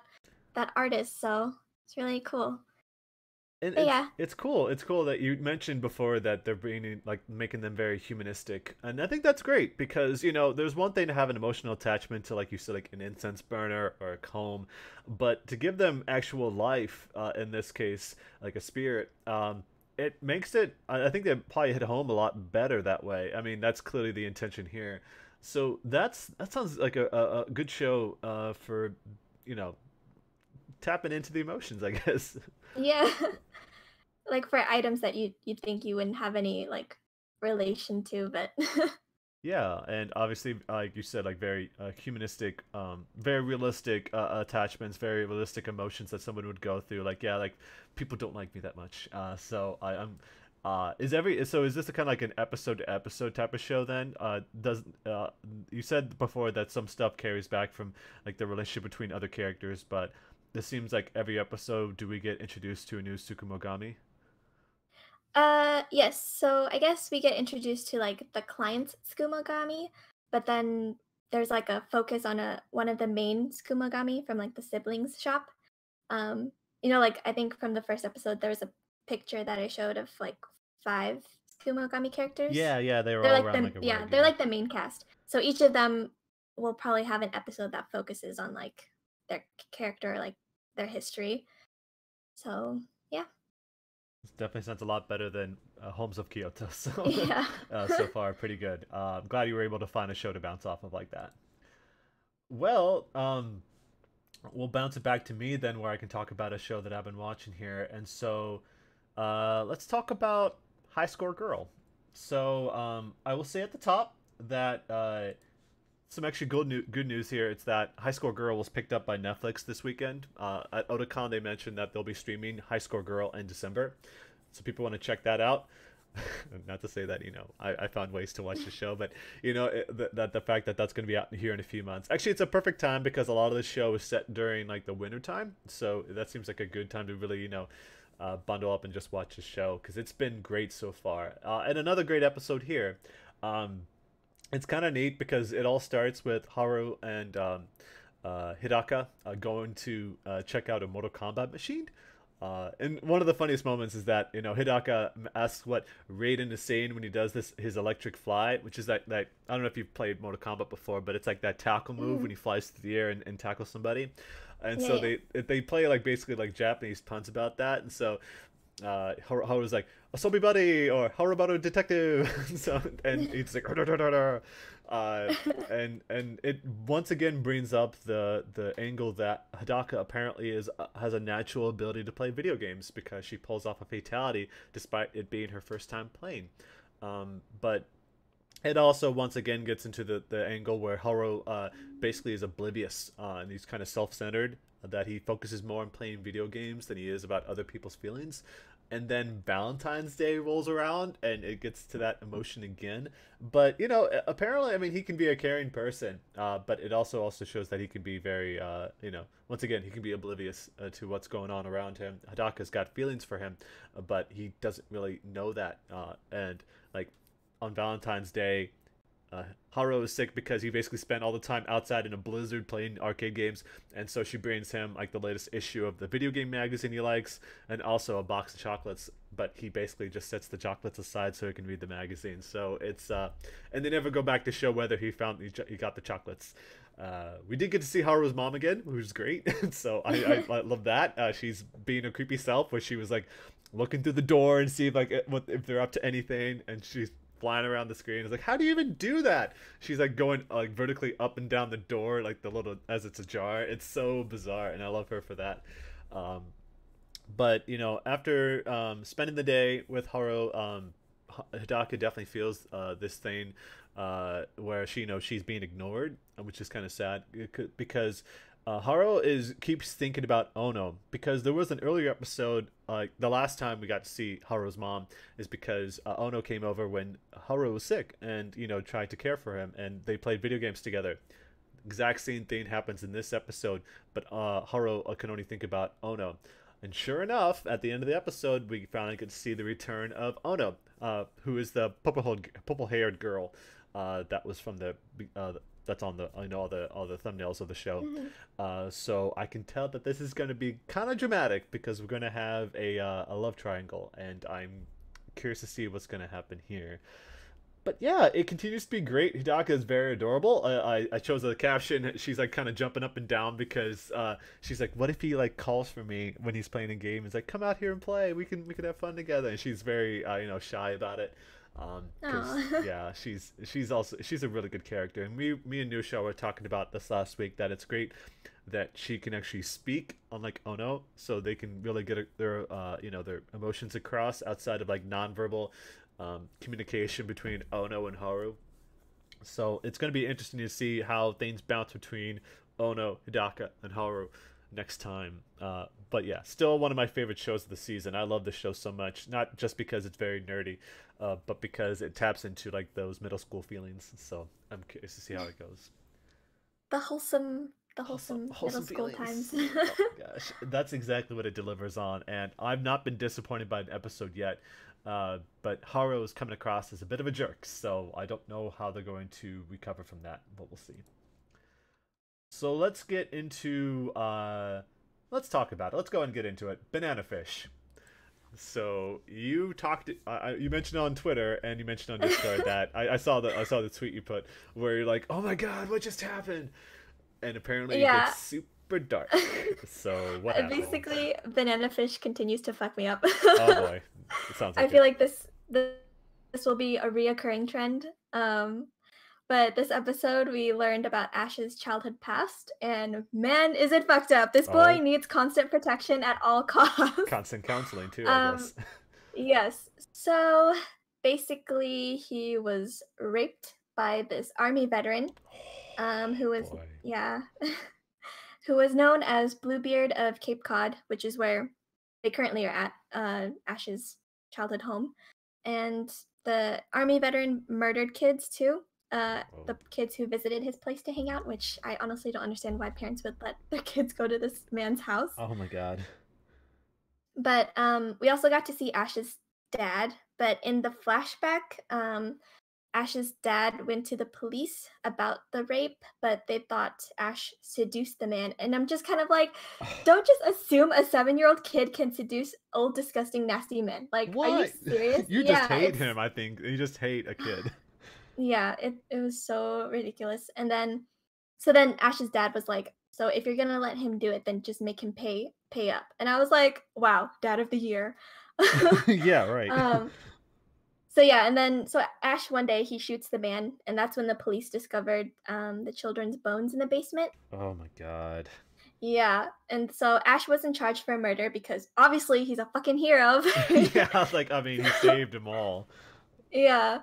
artist, so it's really cool. And But it's yeah, it's cool. It's cool that you mentioned before that they're bringing like making them very humanistic, and I think that's great because there's one thing to have an emotional attachment to, like you said, like an incense burner or a comb, but to give them actual life, in this case, like a spirit, it makes it. I think they probably hit home a lot better that way. I mean, that's clearly the intention here. So that sounds like a good show, for you know tapping into the emotions, I guess. Yeah. Like for items that you'd think you wouldn't have any like relation to, but Yeah, and obviously, like you said, like very humanistic, very realistic attachments, very realistic emotions that someone would go through. Like, yeah, like people don't like me that much. So I'm. Is this a kind of like an episode to episode type of show then? Does You said before that some stuff carries back from like the relationship between other characters, but this seems like every episode do we get introduced to a new Tsukumogami? yes. So I guess we get introduced to like the client's Skumogami, but then there's like a focus on a one of the main Skumogami from like the siblings shop. Um, like I think from the first episode there was a picture that I showed of like 5 Skumogami characters. Yeah, yeah, they were They're all like around like a they're rug. like the main cast. So each of them will probably have an episode that focuses on like their character, like their history. So yeah. This definitely sounds a lot better than Homes of Kyoto. So, Yeah. so far, pretty good. I'm glad you were able to find a show to bounce off of like that. Well, we'll bounce it back to me then, where I can talk about a show that I've been watching here. And so, let's talk about High Score Girl. So, I will say at the top that some actually good news here. It's that High Score Girl was picked up by Netflix this weekend. At Otakon, they mentioned that they'll be streaming High Score Girl in December, so people want to check that out. Not to say that I found ways to watch the show, but that the fact that that's going to be out here in a few months. Actually, it's a perfect time because a lot of the show is set during like the winter time, so that seems like a good time to really bundle up and just watch the show because it's been great so far. And another great episode here. Um, it's kind of neat because it all starts with Haru and Hidaka going to check out a Mortal Kombat machine. And one of the funniest moments is that Hidaka asks what Raiden is saying when he does this his electric fly, which is that I don't know if you've played Mortal Kombat before, but it's like that tackle move when Mm. he flies through the air and tackles somebody. And Yeah, so yeah. they play like basically like Japanese puns about that, and so Haru's like Asobi buddy or Harubaru detective. So and he's like uh, and it once again brings up the angle that Hidaka apparently has a natural ability to play video games because she pulls off a fatality despite it being her first time playing. But it also once again gets into the angle where Haru basically is oblivious and he's kind of self-centered, that he focuses more on playing video games than he is about other people's feelings. And then Valentine's Day rolls around and it gets to that emotion again. But apparently, I mean, he can be a caring person, but it also shows that he can be very, once again, he can be oblivious to what's going on around him. Hadaka's got feelings for him, but he doesn't really know that. And like on Valentine's Day, Haru is sick because he basically spent all the time outside in a blizzard playing arcade games, and so she brings him like the latest issue of the video game magazine he likes, and also a box of chocolates. But he basically just sets the chocolates aside so he can read the magazine. So it's and they never go back to show whether he got the chocolates. We did get to see Haru's mom again, which was great. So I love that. She's being a creepy self, where she was like looking through the door and see if they're up to anything, and she's flying around the screen. It's like, how do you even do that? She's like going like vertically up and down the door, like the little as it's ajar. It's so bizarre, and I love her for that. Um, but after spending the day with Haru, Hidaka definitely feels this thing where she she's being ignored, which is kind of sad because Haru keeps thinking about Ono because there was an earlier episode. The last time we got to see Haru's mom is because Ono came over when Haru was sick and tried to care for him, and they played video games together. Exact same thing happens in this episode, but Haru can only think about Ono. And sure enough, at the end of the episode, we finally get to see the return of Ono, who is the purple-haired girl that was from that's on the all the thumbnails of the show. Mhm. So I can tell that this is going to be kind of dramatic because we're going to have a love triangle, and I'm curious to see what's going to happen here. But yeah, it continues to be great. Hidaka is very adorable. I chose a caption. She's like kind of jumping up and down because she's like, "What if he like calls for me when he's playing a game? He's like, come out here and play. We can have fun together." And she's very shy about it. Because Oh. yeah, she's a really good character. And me and Nushaw were talking about this last week that it's great that she can actually speak, unlike Ono, so they can really get their their emotions across outside of like nonverbal communication between Ono and Haru. So it's going to be interesting to see how things bounce between Ono, Hidaka, and Haru next time. But yeah, still one of my favorite shows of the season. I love this show so much, not just because it's very nerdy, but because it taps into like those middle school feelings. So I'm curious to see how it goes. The wholesome middle Wholesome school times. feelings. Oh my gosh, that's exactly what it delivers on, and I've not been disappointed by an episode yet. But Haru is coming across as a bit of a jerk, so I don't know how they're going to recover from that, but we'll see. So let's get into let's talk about it. Let's go ahead and get into it. Banana fish. So you talked, you mentioned on Twitter and you mentioned on Discord that I saw the tweet you put where you're like, oh my god, what just happened? And apparently it Yeah. gets super dark. So what happened? Basically, banana fish continues to fuck me up. Oh boy, it sounds I like feel it. like this will be a reoccurring trend. But this episode we learned about Ash's childhood past, and man, is it fucked up. This boy Oh, needs constant protection at all costs. constant counseling too, I Um, guess. yes. So basically, he was raped by this army veteran, who was Boy. yeah, who was known as Bluebeard of Cape Cod, which is where they currently are at, Ash's childhood home. And the army veteran murdered kids too. Whoa. The kids who visited his place to hang out, which I honestly don't understand why parents would let their kids go to this man's house. Oh my god. But we also got to see Ash's dad. But in the flashback, Ash's dad went to the police about the rape, but they thought Ash seduced the man. And I'm just kind of like, don't just assume a 7-year-old kid can seduce old, disgusting, nasty men. Like, are you What? serious? You just Yeah, hate it's him, I think. You just hate a kid. yeah, it was so ridiculous. And then so then Ash's dad was like, so if you're gonna let him do it, then just make him pay up. And I was like, wow, dad of the year. Yeah, right. um so yeah, and then so Ash one day he shoots the man, and that's when the police discovered the children's bones in the basement. Oh my god. Yeah, and so Ash wasn't charged for murder because obviously he's a fucking hero. Yeah, like I mean, he saved them all. Yeah.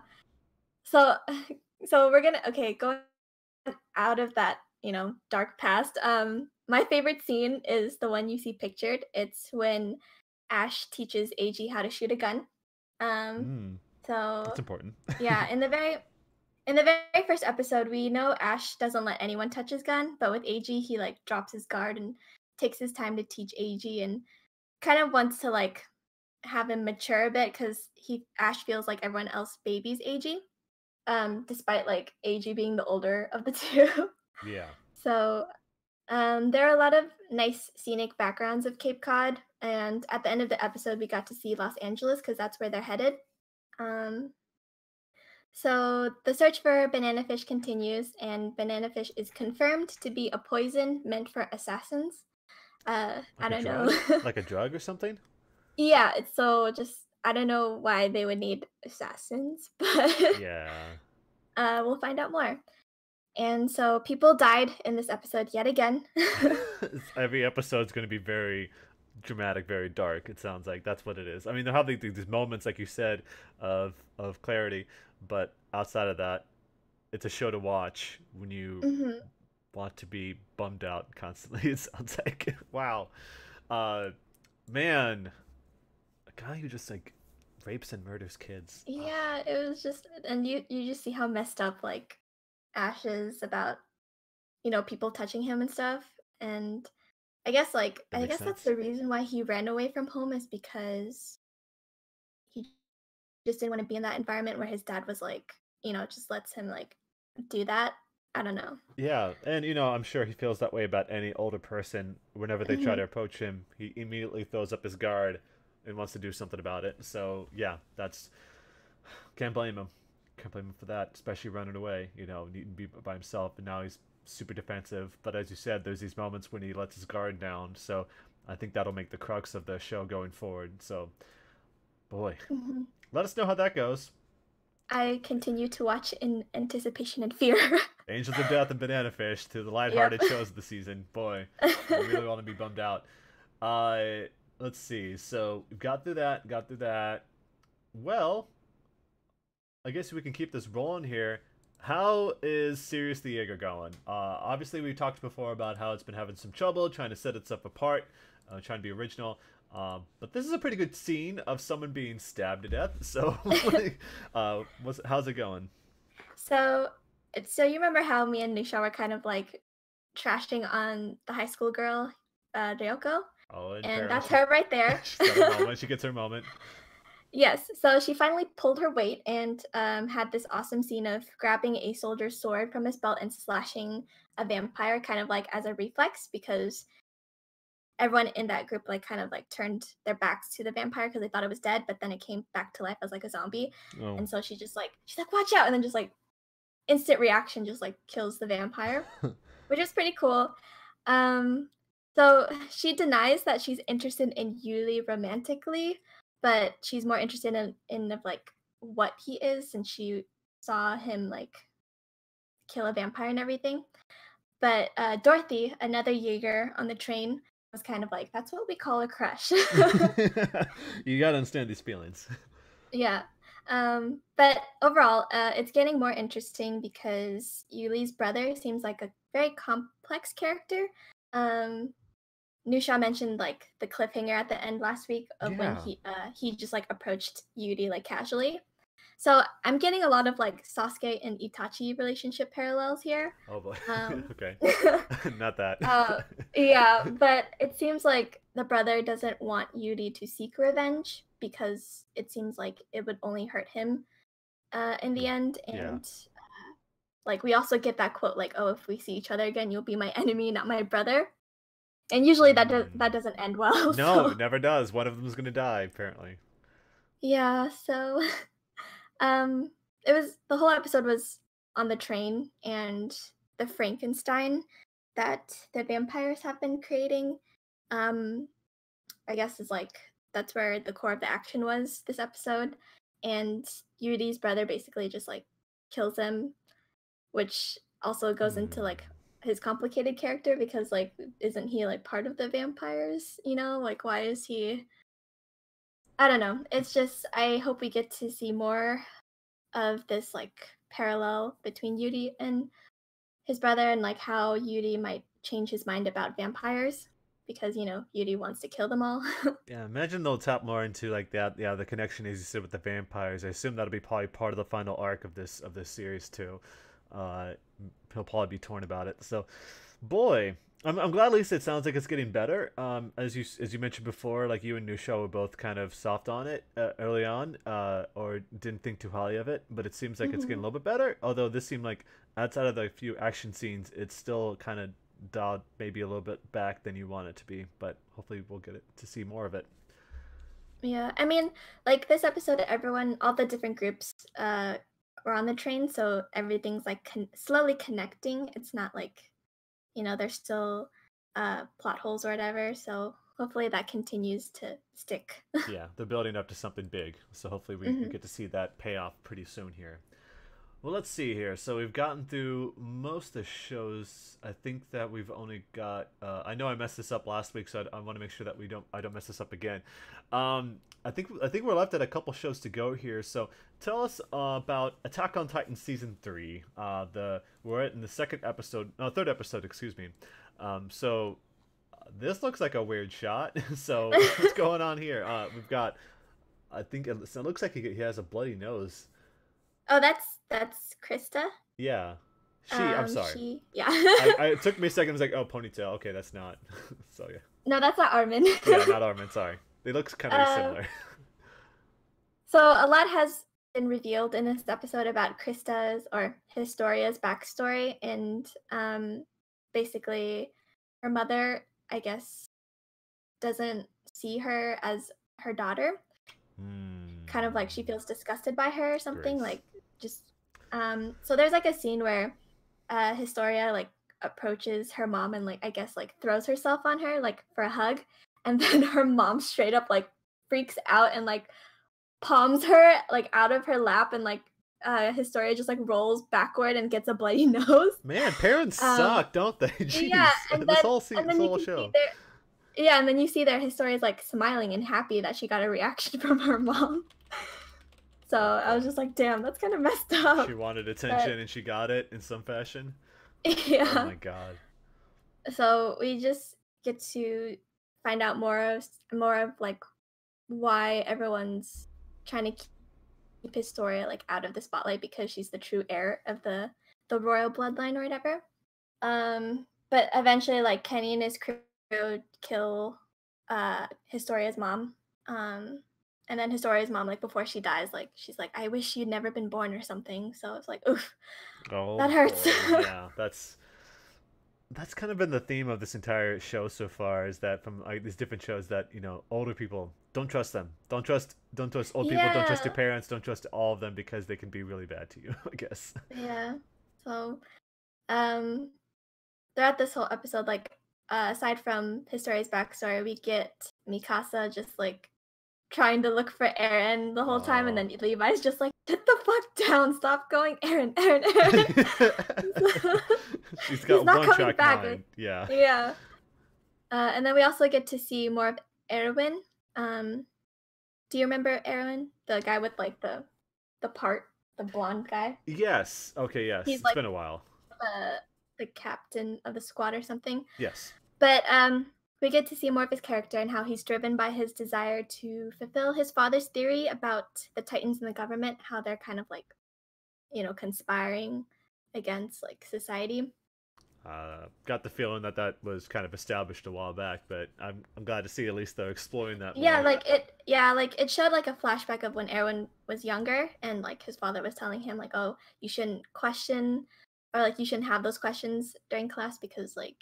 So so we're gonna okay, going out of that, dark past. My favorite scene is the one you see pictured. It's when Ash teaches AG how to shoot a gun. Um, Hmm, so that's important. yeah, in the very first episode, we know Ash doesn't let anyone touch his gun, but with AG, he like drops his guard and takes his time to teach AG and kind of wants to like have him mature a bit because he Ash feels like everyone else babies AG, despite like AG being the older of the two. Yeah. So there are a lot of nice scenic backgrounds of Cape Cod, and at the end of the episode, we got to see Los Angeles because that's where they're headed. Um, so the search for banana fish continues, and banana fish is confirmed to be a poison meant for assassins. I Like a don't know. drug? Like a drug or something? Yeah, it's so just I don't know why they would need assassins, but Yeah. we'll find out more. And so people died in this episode yet again. Every episode's going to be very dramatic, very dark. It sounds like that's what it is. I mean, they'll have these moments, like you said, of clarity, but outside of that, it's a show to watch when you Mhm. want to be bummed out constantly. It sounds like wow, uh, man, a guy who just like rapes and murders kids. Yeah, it was just and you just see how messed up like Ash is about, people touching him and stuff. And That I makes guess that's sense. the reason why he ran away from home is because he just didn't want to be in that environment where his dad was like, just lets him like do that. I don't know. Yeah, and I'm sure he feels that way about any older person. Whenever they try Mhm. to approach him, he immediately throws up his guard and wants to do something about it. So yeah, that's can't blame him. Can't blame him for that, especially running away. Needing to be by himself, and now he's super defensive. But as you said, there's these moments when he lets his guard down. So I think that'll make the crux of the show going forward. So boy, Mhm. let us know how that goes. I continue to watch in anticipation and fear. Angels of Death and Banana Fish to the Yep. lighthearted shows of the season. Boy, I really want to be bummed out. Uh, let's see. So we've got through that. Got through that. Well, I guess we can keep this rolling here. How is Sirius the Jaeger going? Obviously, we talked before about how it's been having some trouble trying to set itself apart, trying to be original. But this is a pretty good scene of someone being stabbed to death. So, how's it going? So, so you remember how me and Nushaw were kind of like trashing on the high school girl, Ryoko? Oh, and And apparently that's her right there. she's got her moment. She gets her moment. Yes, so she finally pulled her weight and had this awesome scene of grabbing a soldier's sword from his belt and slashing a vampire, kind of like as a reflex, because everyone in that group like kind of like turned their backs to the vampire because they thought it was dead, but then it came back to life as like a zombie. Oh. And so she's like, watch out, and then just like instant reaction just like kills the vampire, which is pretty cool. Um, so she denies that she's interested in Yuli romantically, but she's more interested in of like what he is, and she saw him like kill a vampire and everything. But Dorothy, another Jaeger on the train, was kind of like, that's what we call a crush. You gotta understand these feelings. Yeah. But overall, it's getting more interesting because Yuli's brother seems like a very complex character. Um, Nushaw mentioned like the cliffhanger at the end last week of when Yeah. he just like approached Yuri like casually. So I'm getting a lot of like Sasuke and Itachi relationship parallels here. Oh boy. Um, Okay. Not that. yeah, but it seems like the brother doesn't want Yuri to seek revenge because it seems like it would only hurt him in the end. Yeah. And like we also get that quote like, "Oh, if we see each other again, you'll be my enemy, not my brother." And usually that doesn't end well. No, So it never does. One of them is gonna die, apparently. yeah, so um, it was the whole episode was on the train and the Frankenstein that the vampires have been creating. Um, I guess is like that's where the core of the action was this episode, and Yuri's brother basically just like kills him, which also goes into like his complicated character because like isn't he like part of the vampires? You know, like why is he? I don't know. It's just I hope we get to see more of this like parallel between Yuri and his brother and like how Yuri might change his mind about vampires because Yuri wants to kill them all. Yeah, imagine they'll tap more into like that. Yeah, the connection as you said with the vampires. I assume that'll be probably part of the final arc of this series too. Uh, he'll probably be torn about it. So, boy, I'm glad at least it sounds like it's getting better. As you mentioned before, like you and Nushaw were both kind of soft on it early on, or didn't think too highly of it. But it seems like it's getting a little bit better. Although this seemed like outside of the few action scenes, it's still kind of dialed maybe a little bit back than you want it to be. But hopefully we'll get it to see more of it. Yeah, I mean, like this episode, all the different groups, were on the train, so everything's like slowly connecting. It's not like, there's still plot holes or whatever. So hopefully that continues to stick. Yeah, they're building up to something big. So hopefully we Hmm. get to see that payoff pretty soon here. Well, let's see here. So we've gotten through most of the shows. I think that we've only got. I know I messed this up last week, so I want to make sure that I don't mess this up again. I think we're left at a couple shows to go here. So tell us about Attack on Titan season 3. We're in the second episode, no, third episode, excuse me. This looks like a weird shot. So what's going on here? We've got. I think it looks like he has a bloody nose. Oh, that's Krista. Yeah. I'm sorry. Yeah. It took me a second. I was like, oh, ponytail. Okay, that's not. So, yeah. No, that's not Armin. Yeah, not Armin. Sorry. They look kind of similar. So a lot has been revealed in this episode about Krista's or Historia's backstory, and basically, her mother, I guess, doesn't see her as her daughter. Kind of like she feels disgusted by her or something. Gross. Like just so there's like a scene where Historia like approaches her mom and like I guess like throws herself on her like for a hug, and then her mom straight up like freaks out and like palms her like out of her lap and like Historia just like rolls backward and gets a bloody nose. Man, parents Um, suck, don't they? yeah, Jeez, and this then whole and this then you whole can see show. their yeah, and then you see their Historia's like smiling and happy that she got a reaction from her mom. So Oh I was boy, just like, damn, that's kind of messed she up. wanted attention But and she got it in some fashion. Oh yeah, my god. so we just get to find out more of like why everyone's trying to keep Historia like out of the spotlight because she's the true heir of the royal bloodline or whatever. But eventually, like Kenny and his crew kill Historia's mom. And then Historia's mom, like before she dies, like she's like, "I wish you'd never been born" or something. So it's like, oof, Oh that hurts. boy, yeah, that's kind of been the theme of this entire show so far. Is that from like these different shows that older people don't trust them, don't trust old people, don't trust your Yeah, parents, don't trust all of them because they can be really bad to you. I guess. yeah. So, um, throughout this whole episode, like aside from Historia's backstory, we get Mikasa just like trying to look for Aaron the whole time, and Oh. then Levi's just like, "Sit the fuck down! Stop going, Aaron, Aaron, Aaron." She's He's got not one coming track back. mind. Yeah. Yeah. And then we also get to see more of Erwin. Do you remember Erwin, the guy with like the blonde guy? Yes. Okay. Yes. He's It's like been a while. the captain of the squad or something. Yes. But we get to see more of his character and how he's driven by his desire to fulfill his father's theory about the Titans and the government, how they're kind of like, conspiring against like society. Got the feeling that that was kind of established a while back, but I'm glad to see at least they're exploring that Yeah, more. like it showed like a flashback of when Erwin was younger and like his father was telling him like, "Oh, you shouldn't question or like you shouldn't have those questions during class because like,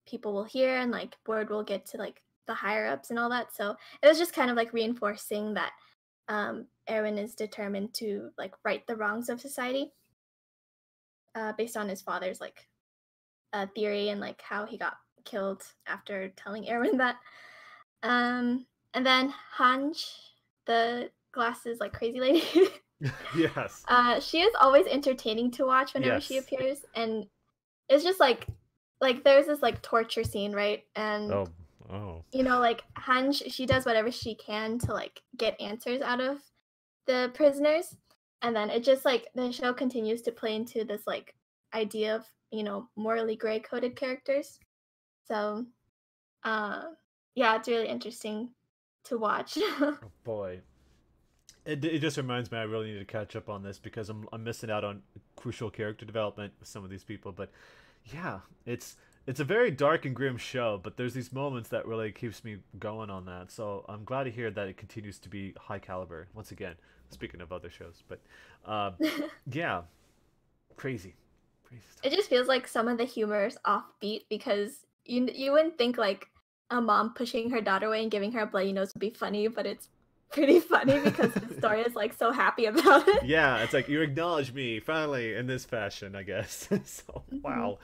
people will hear and like word will get to like the higher ups and all that." So, it was just kind of like reinforcing that Erwin is determined to like right the wrongs of society based on his father's like theory and like how he got killed after telling Erwin that. And then Hanj, the glasses like crazy lady. Yes. She is always entertaining to watch whenever she Yes. appears, and it's just like there's this like torture scene, right? And Oh. Oh. like Hanj, she does whatever she can to like get answers out of the prisoners, and then it just like the show continues to play into this like idea of morally gray coded characters. So yeah, it's really interesting to watch. Oh boy. It just reminds me I really need to catch up on this because I'm missing out on crucial character development with some of these people. But yeah, it's a very dark and grim show, but there's these moments that really keeps me going on that. So I'm glad to hear that it continues to be high caliber. Once again, speaking of other shows, but uh, yeah, crazy, crazy It stuff. just feels like some of the humor is offbeat because you wouldn't think like a mom pushing her daughter away and giving her a bloody nose would be funny, but it's pretty funny because the story is like so happy about it. Yeah, it's like you acknowledge me finally in this fashion, I guess. So Mhm. wow,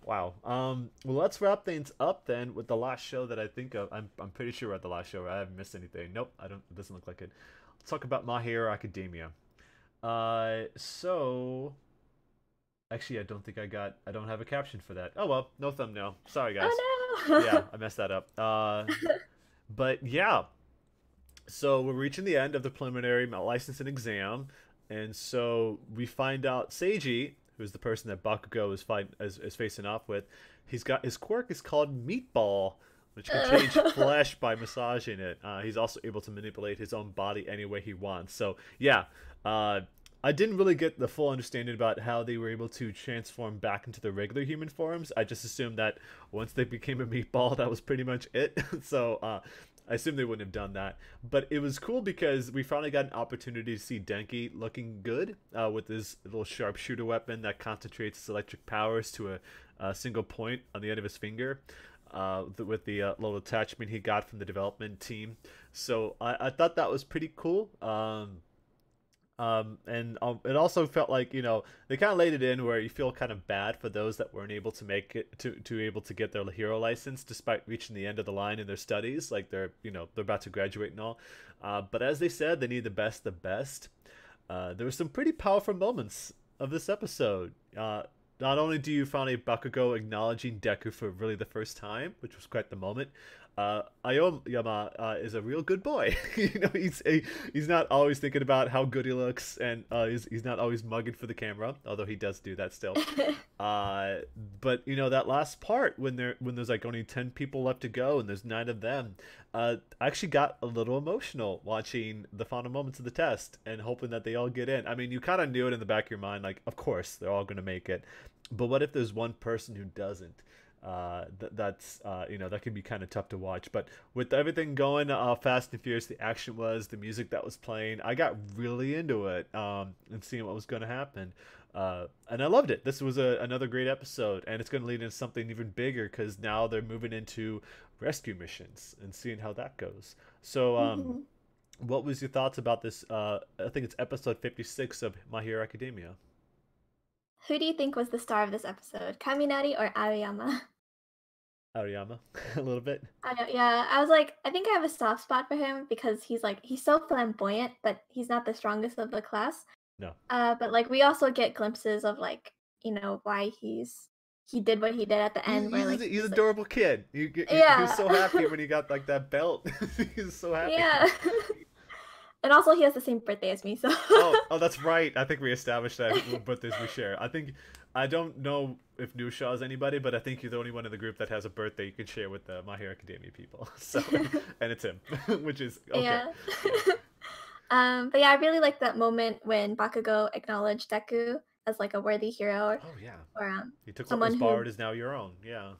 wow. Well, let's wrap things up then with the last show that I think of. I'm pretty sure we're at the last show. Right? I haven't missed anything. Nope, I don't. It doesn't look like it. Let's talk about My Hero Academia. So actually, I don't think I don't have a caption for that. Oh well, no thumbnail. Sorry guys. Oh Yeah, no. I messed that up. But yeah, so we're reaching the end of the preliminary licensing exam, and so we find out Seiji, who's the person that Bakugo is facing off with, he's got his quirk is called Meatball, which can change flesh by massaging it. He's also able to manipulate his own body any way he wants. So yeah, uh, I didn't really get the full understanding about how they were able to transform back into the regular human forms. I just assumed that once they became a meatball, that was pretty much it. So I assume they wouldn't have done that. But it was cool because we finally got an opportunity to see Denki looking good with his little sharpshooter weapon that concentrates his electric powers to a single point on the end of his finger. With the little attachment he got from the development team. So I thought that was pretty cool. And it also felt like they kind of laid it in where you feel kind of bad for those that weren't able to make it to able to get their hero license despite reaching the end of the line in their studies, like they're about to graduate and all. But as they said, they need the best, there were some pretty powerful moments of this episode. Not only do you finally Bakugo acknowledging Deku for really the first time, which was quite the moment, Aoyama is a real good boy. He's not always thinking about how good he looks, and he's not always mugging for the camera, although he does do that still. But that last part when there's like only 10 people left to go and there's 9 of them, I actually got a little emotional watching the final moments of the test and hoping that they all get in. I mean, you kind of knew it in the back of your mind, like, of course they're all going to make it, but what if there's one person who doesn't? That can be kind of tough to watch. But with everything going fast and furious, the action was, the music that was playing, I got really into it, and seeing what was going to happen, and I loved it. This was another great episode, and it's going to lead into something even bigger because now they're moving into rescue missions and seeing how that goes. So what was your thoughts about this? I think it's episode 56 of My Hero Academia. Who do you think was the star of this episode, Kaminari or Aoyama? Aoyama, a little bit. Yeah, I was like, I think I have a soft spot for him because he's so flamboyant, but he's not the strongest of the class. No. But like we also get glimpses of like, why he did what he did at the end. He's an adorable kid. He was so happy when he got like that belt. He was so happy. Yeah. And also, he has the same birthday as me, so. oh, that's right. I think we established that what birthdays we share. I don't know if Nushaw is anybody, but I think you're the only one in the group that has a birthday you can share with the My Hero Academia people. So, and it's him, which is okay. Yeah. But yeah, I really like that moment when Bakugo acknowledged Deku as like a worthy hero. Oh yeah. Or he took what was borrowed is now your own. Yeah.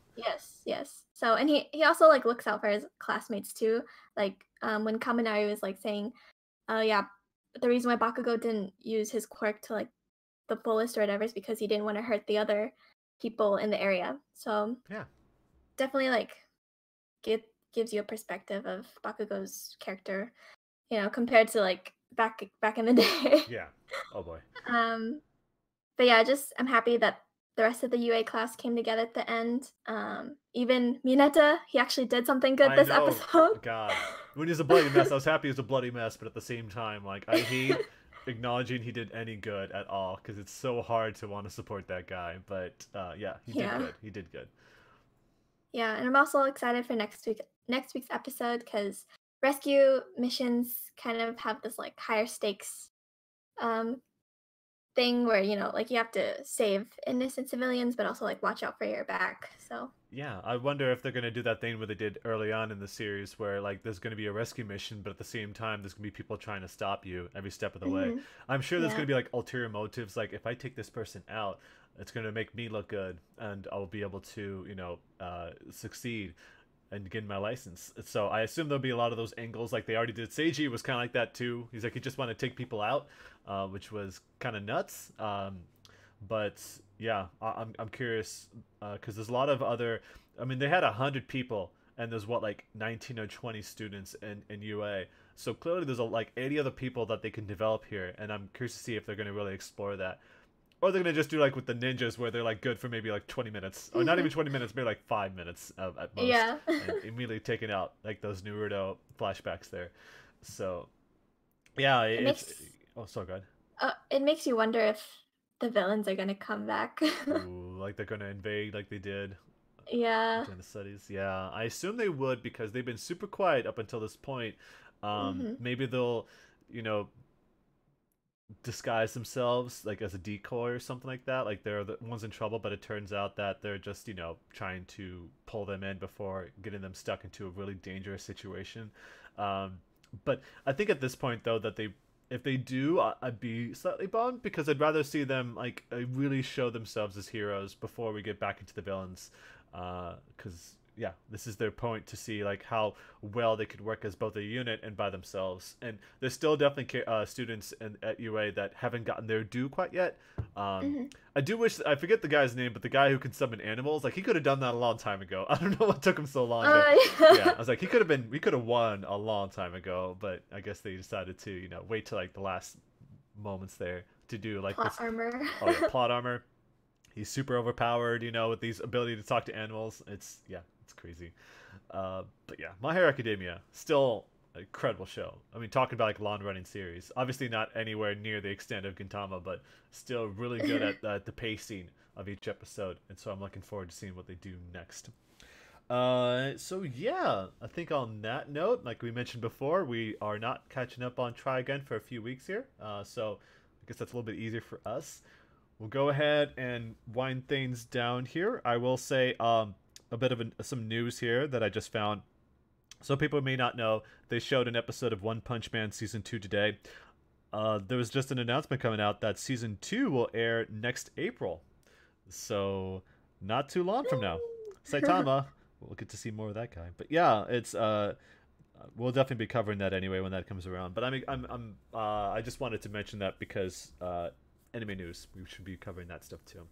Yes. So, and he also like looks out for his classmates too. Like when Kaminari was like saying, yeah, the reason why Bakugo didn't use his quirk to like the fullest or whatever is because he didn't want to hurt the other people in the area. So yeah, definitely like gives you a perspective of Bakugo's character, compared to like back in the day. Yeah. Oh boy. But yeah, I'm happy that the rest of the UA class came together at the end. Even Mineta, he actually did something good this episode. God. When he's a bloody mess, I was happy he was a bloody mess, but at the same time, like, I hate acknowledging he did any good at all, because it's so hard to want to support that guy. But yeah, he did good. He did good. Yeah, and I'm also excited for next week's episode, because rescue missions kind of have this like higher stakes thing where like you have to save innocent civilians but also like watch out for your back. So yeah, I wonder if they're going to do that thing where they did early on in the series where like there's going to be a rescue mission, but at the same time there's going to be people trying to stop you every step of the way. I'm sure there's going to be like ulterior motives, like if I take this person out, it's going to make me look good and I'll be able to succeed and get my license. So I assume there'll be a lot of those angles like they already did. Seiji was kind of like that too. He's like, he just want to take people out, which was kind of nuts. But yeah, I'm curious because there's a lot of other. I mean, they had 100 people, and there's like 19 or 20 students in UA. So clearly, there's like 80 other people that they can develop here, and I'm curious to see if they're going to really explore that, or they're going to just do like with the ninjas, where they're like good for maybe like 20 minutes, or not even 20 minutes, maybe like 5 minutes at most, yeah, and immediately taking out like those Naruto flashbacks there. So yeah, oh, so good. It makes you wonder if the villains are gonna come back. Ooh, like they're gonna invade like they did. Yeah. In the studies. Yeah, I assume they would because they've been super quiet up until this point. Maybe they'll, disguise themselves like as a decoy or something like that. Like they're the ones in trouble, but it turns out that they're just, trying to pull them in before getting them stuck into a really dangerous situation. But I think at this point though that if they do, I'd be slightly bummed because I'd rather see them like really show themselves as heroes before we get back into the villains. Because yeah, this is their point to see like how well they could work as both a unit and by themselves. And there's still definitely students at UA that haven't gotten their due quite yet. I do wish, I forget the guy's name, but the guy who can summon animals, like he could have done that a long time ago. I don't know what took him so long. But, yeah, I was like, we could have won a long time ago, but I guess they decided to, wait till like the last moments there to do like plot armor. Oh yeah, plot armor. He's super overpowered, with these ability to talk to animals. It's crazy. But yeah, My Hero Academia, still incredible show. I mean, talking about like long running series, obviously not anywhere near the extent of Gintama, but still really good at the pacing of each episode, and so I'm looking forward to seeing what they do next. So yeah, I think on that note, like we mentioned before, we are not catching up on Trigun for a few weeks here. So I guess that's a little bit easier for us. We'll go ahead and wind things down here. I will say a bit of some news here that I just found. So people may not know, they showed an episode of One Punch Man Season 2 today. There was just an announcement coming out that Season 2 will air next April. So, not too long from now. Saitama, we'll get to see more of that guy. But yeah, it's we'll definitely be covering that anyway when that comes around. But I just wanted to mention that because anime news, we should be covering that stuff too.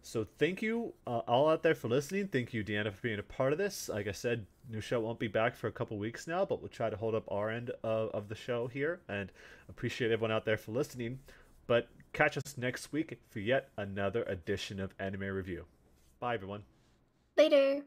So thank you all out there for listening. Thank you, Deanna, for being a part of this. Like I said, Nushaw won't be back for a couple weeks now, but we'll try to hold up our end of the show here, and appreciate everyone out there for listening. But catch us next week for yet another edition of Anime Review. Bye, everyone. Later.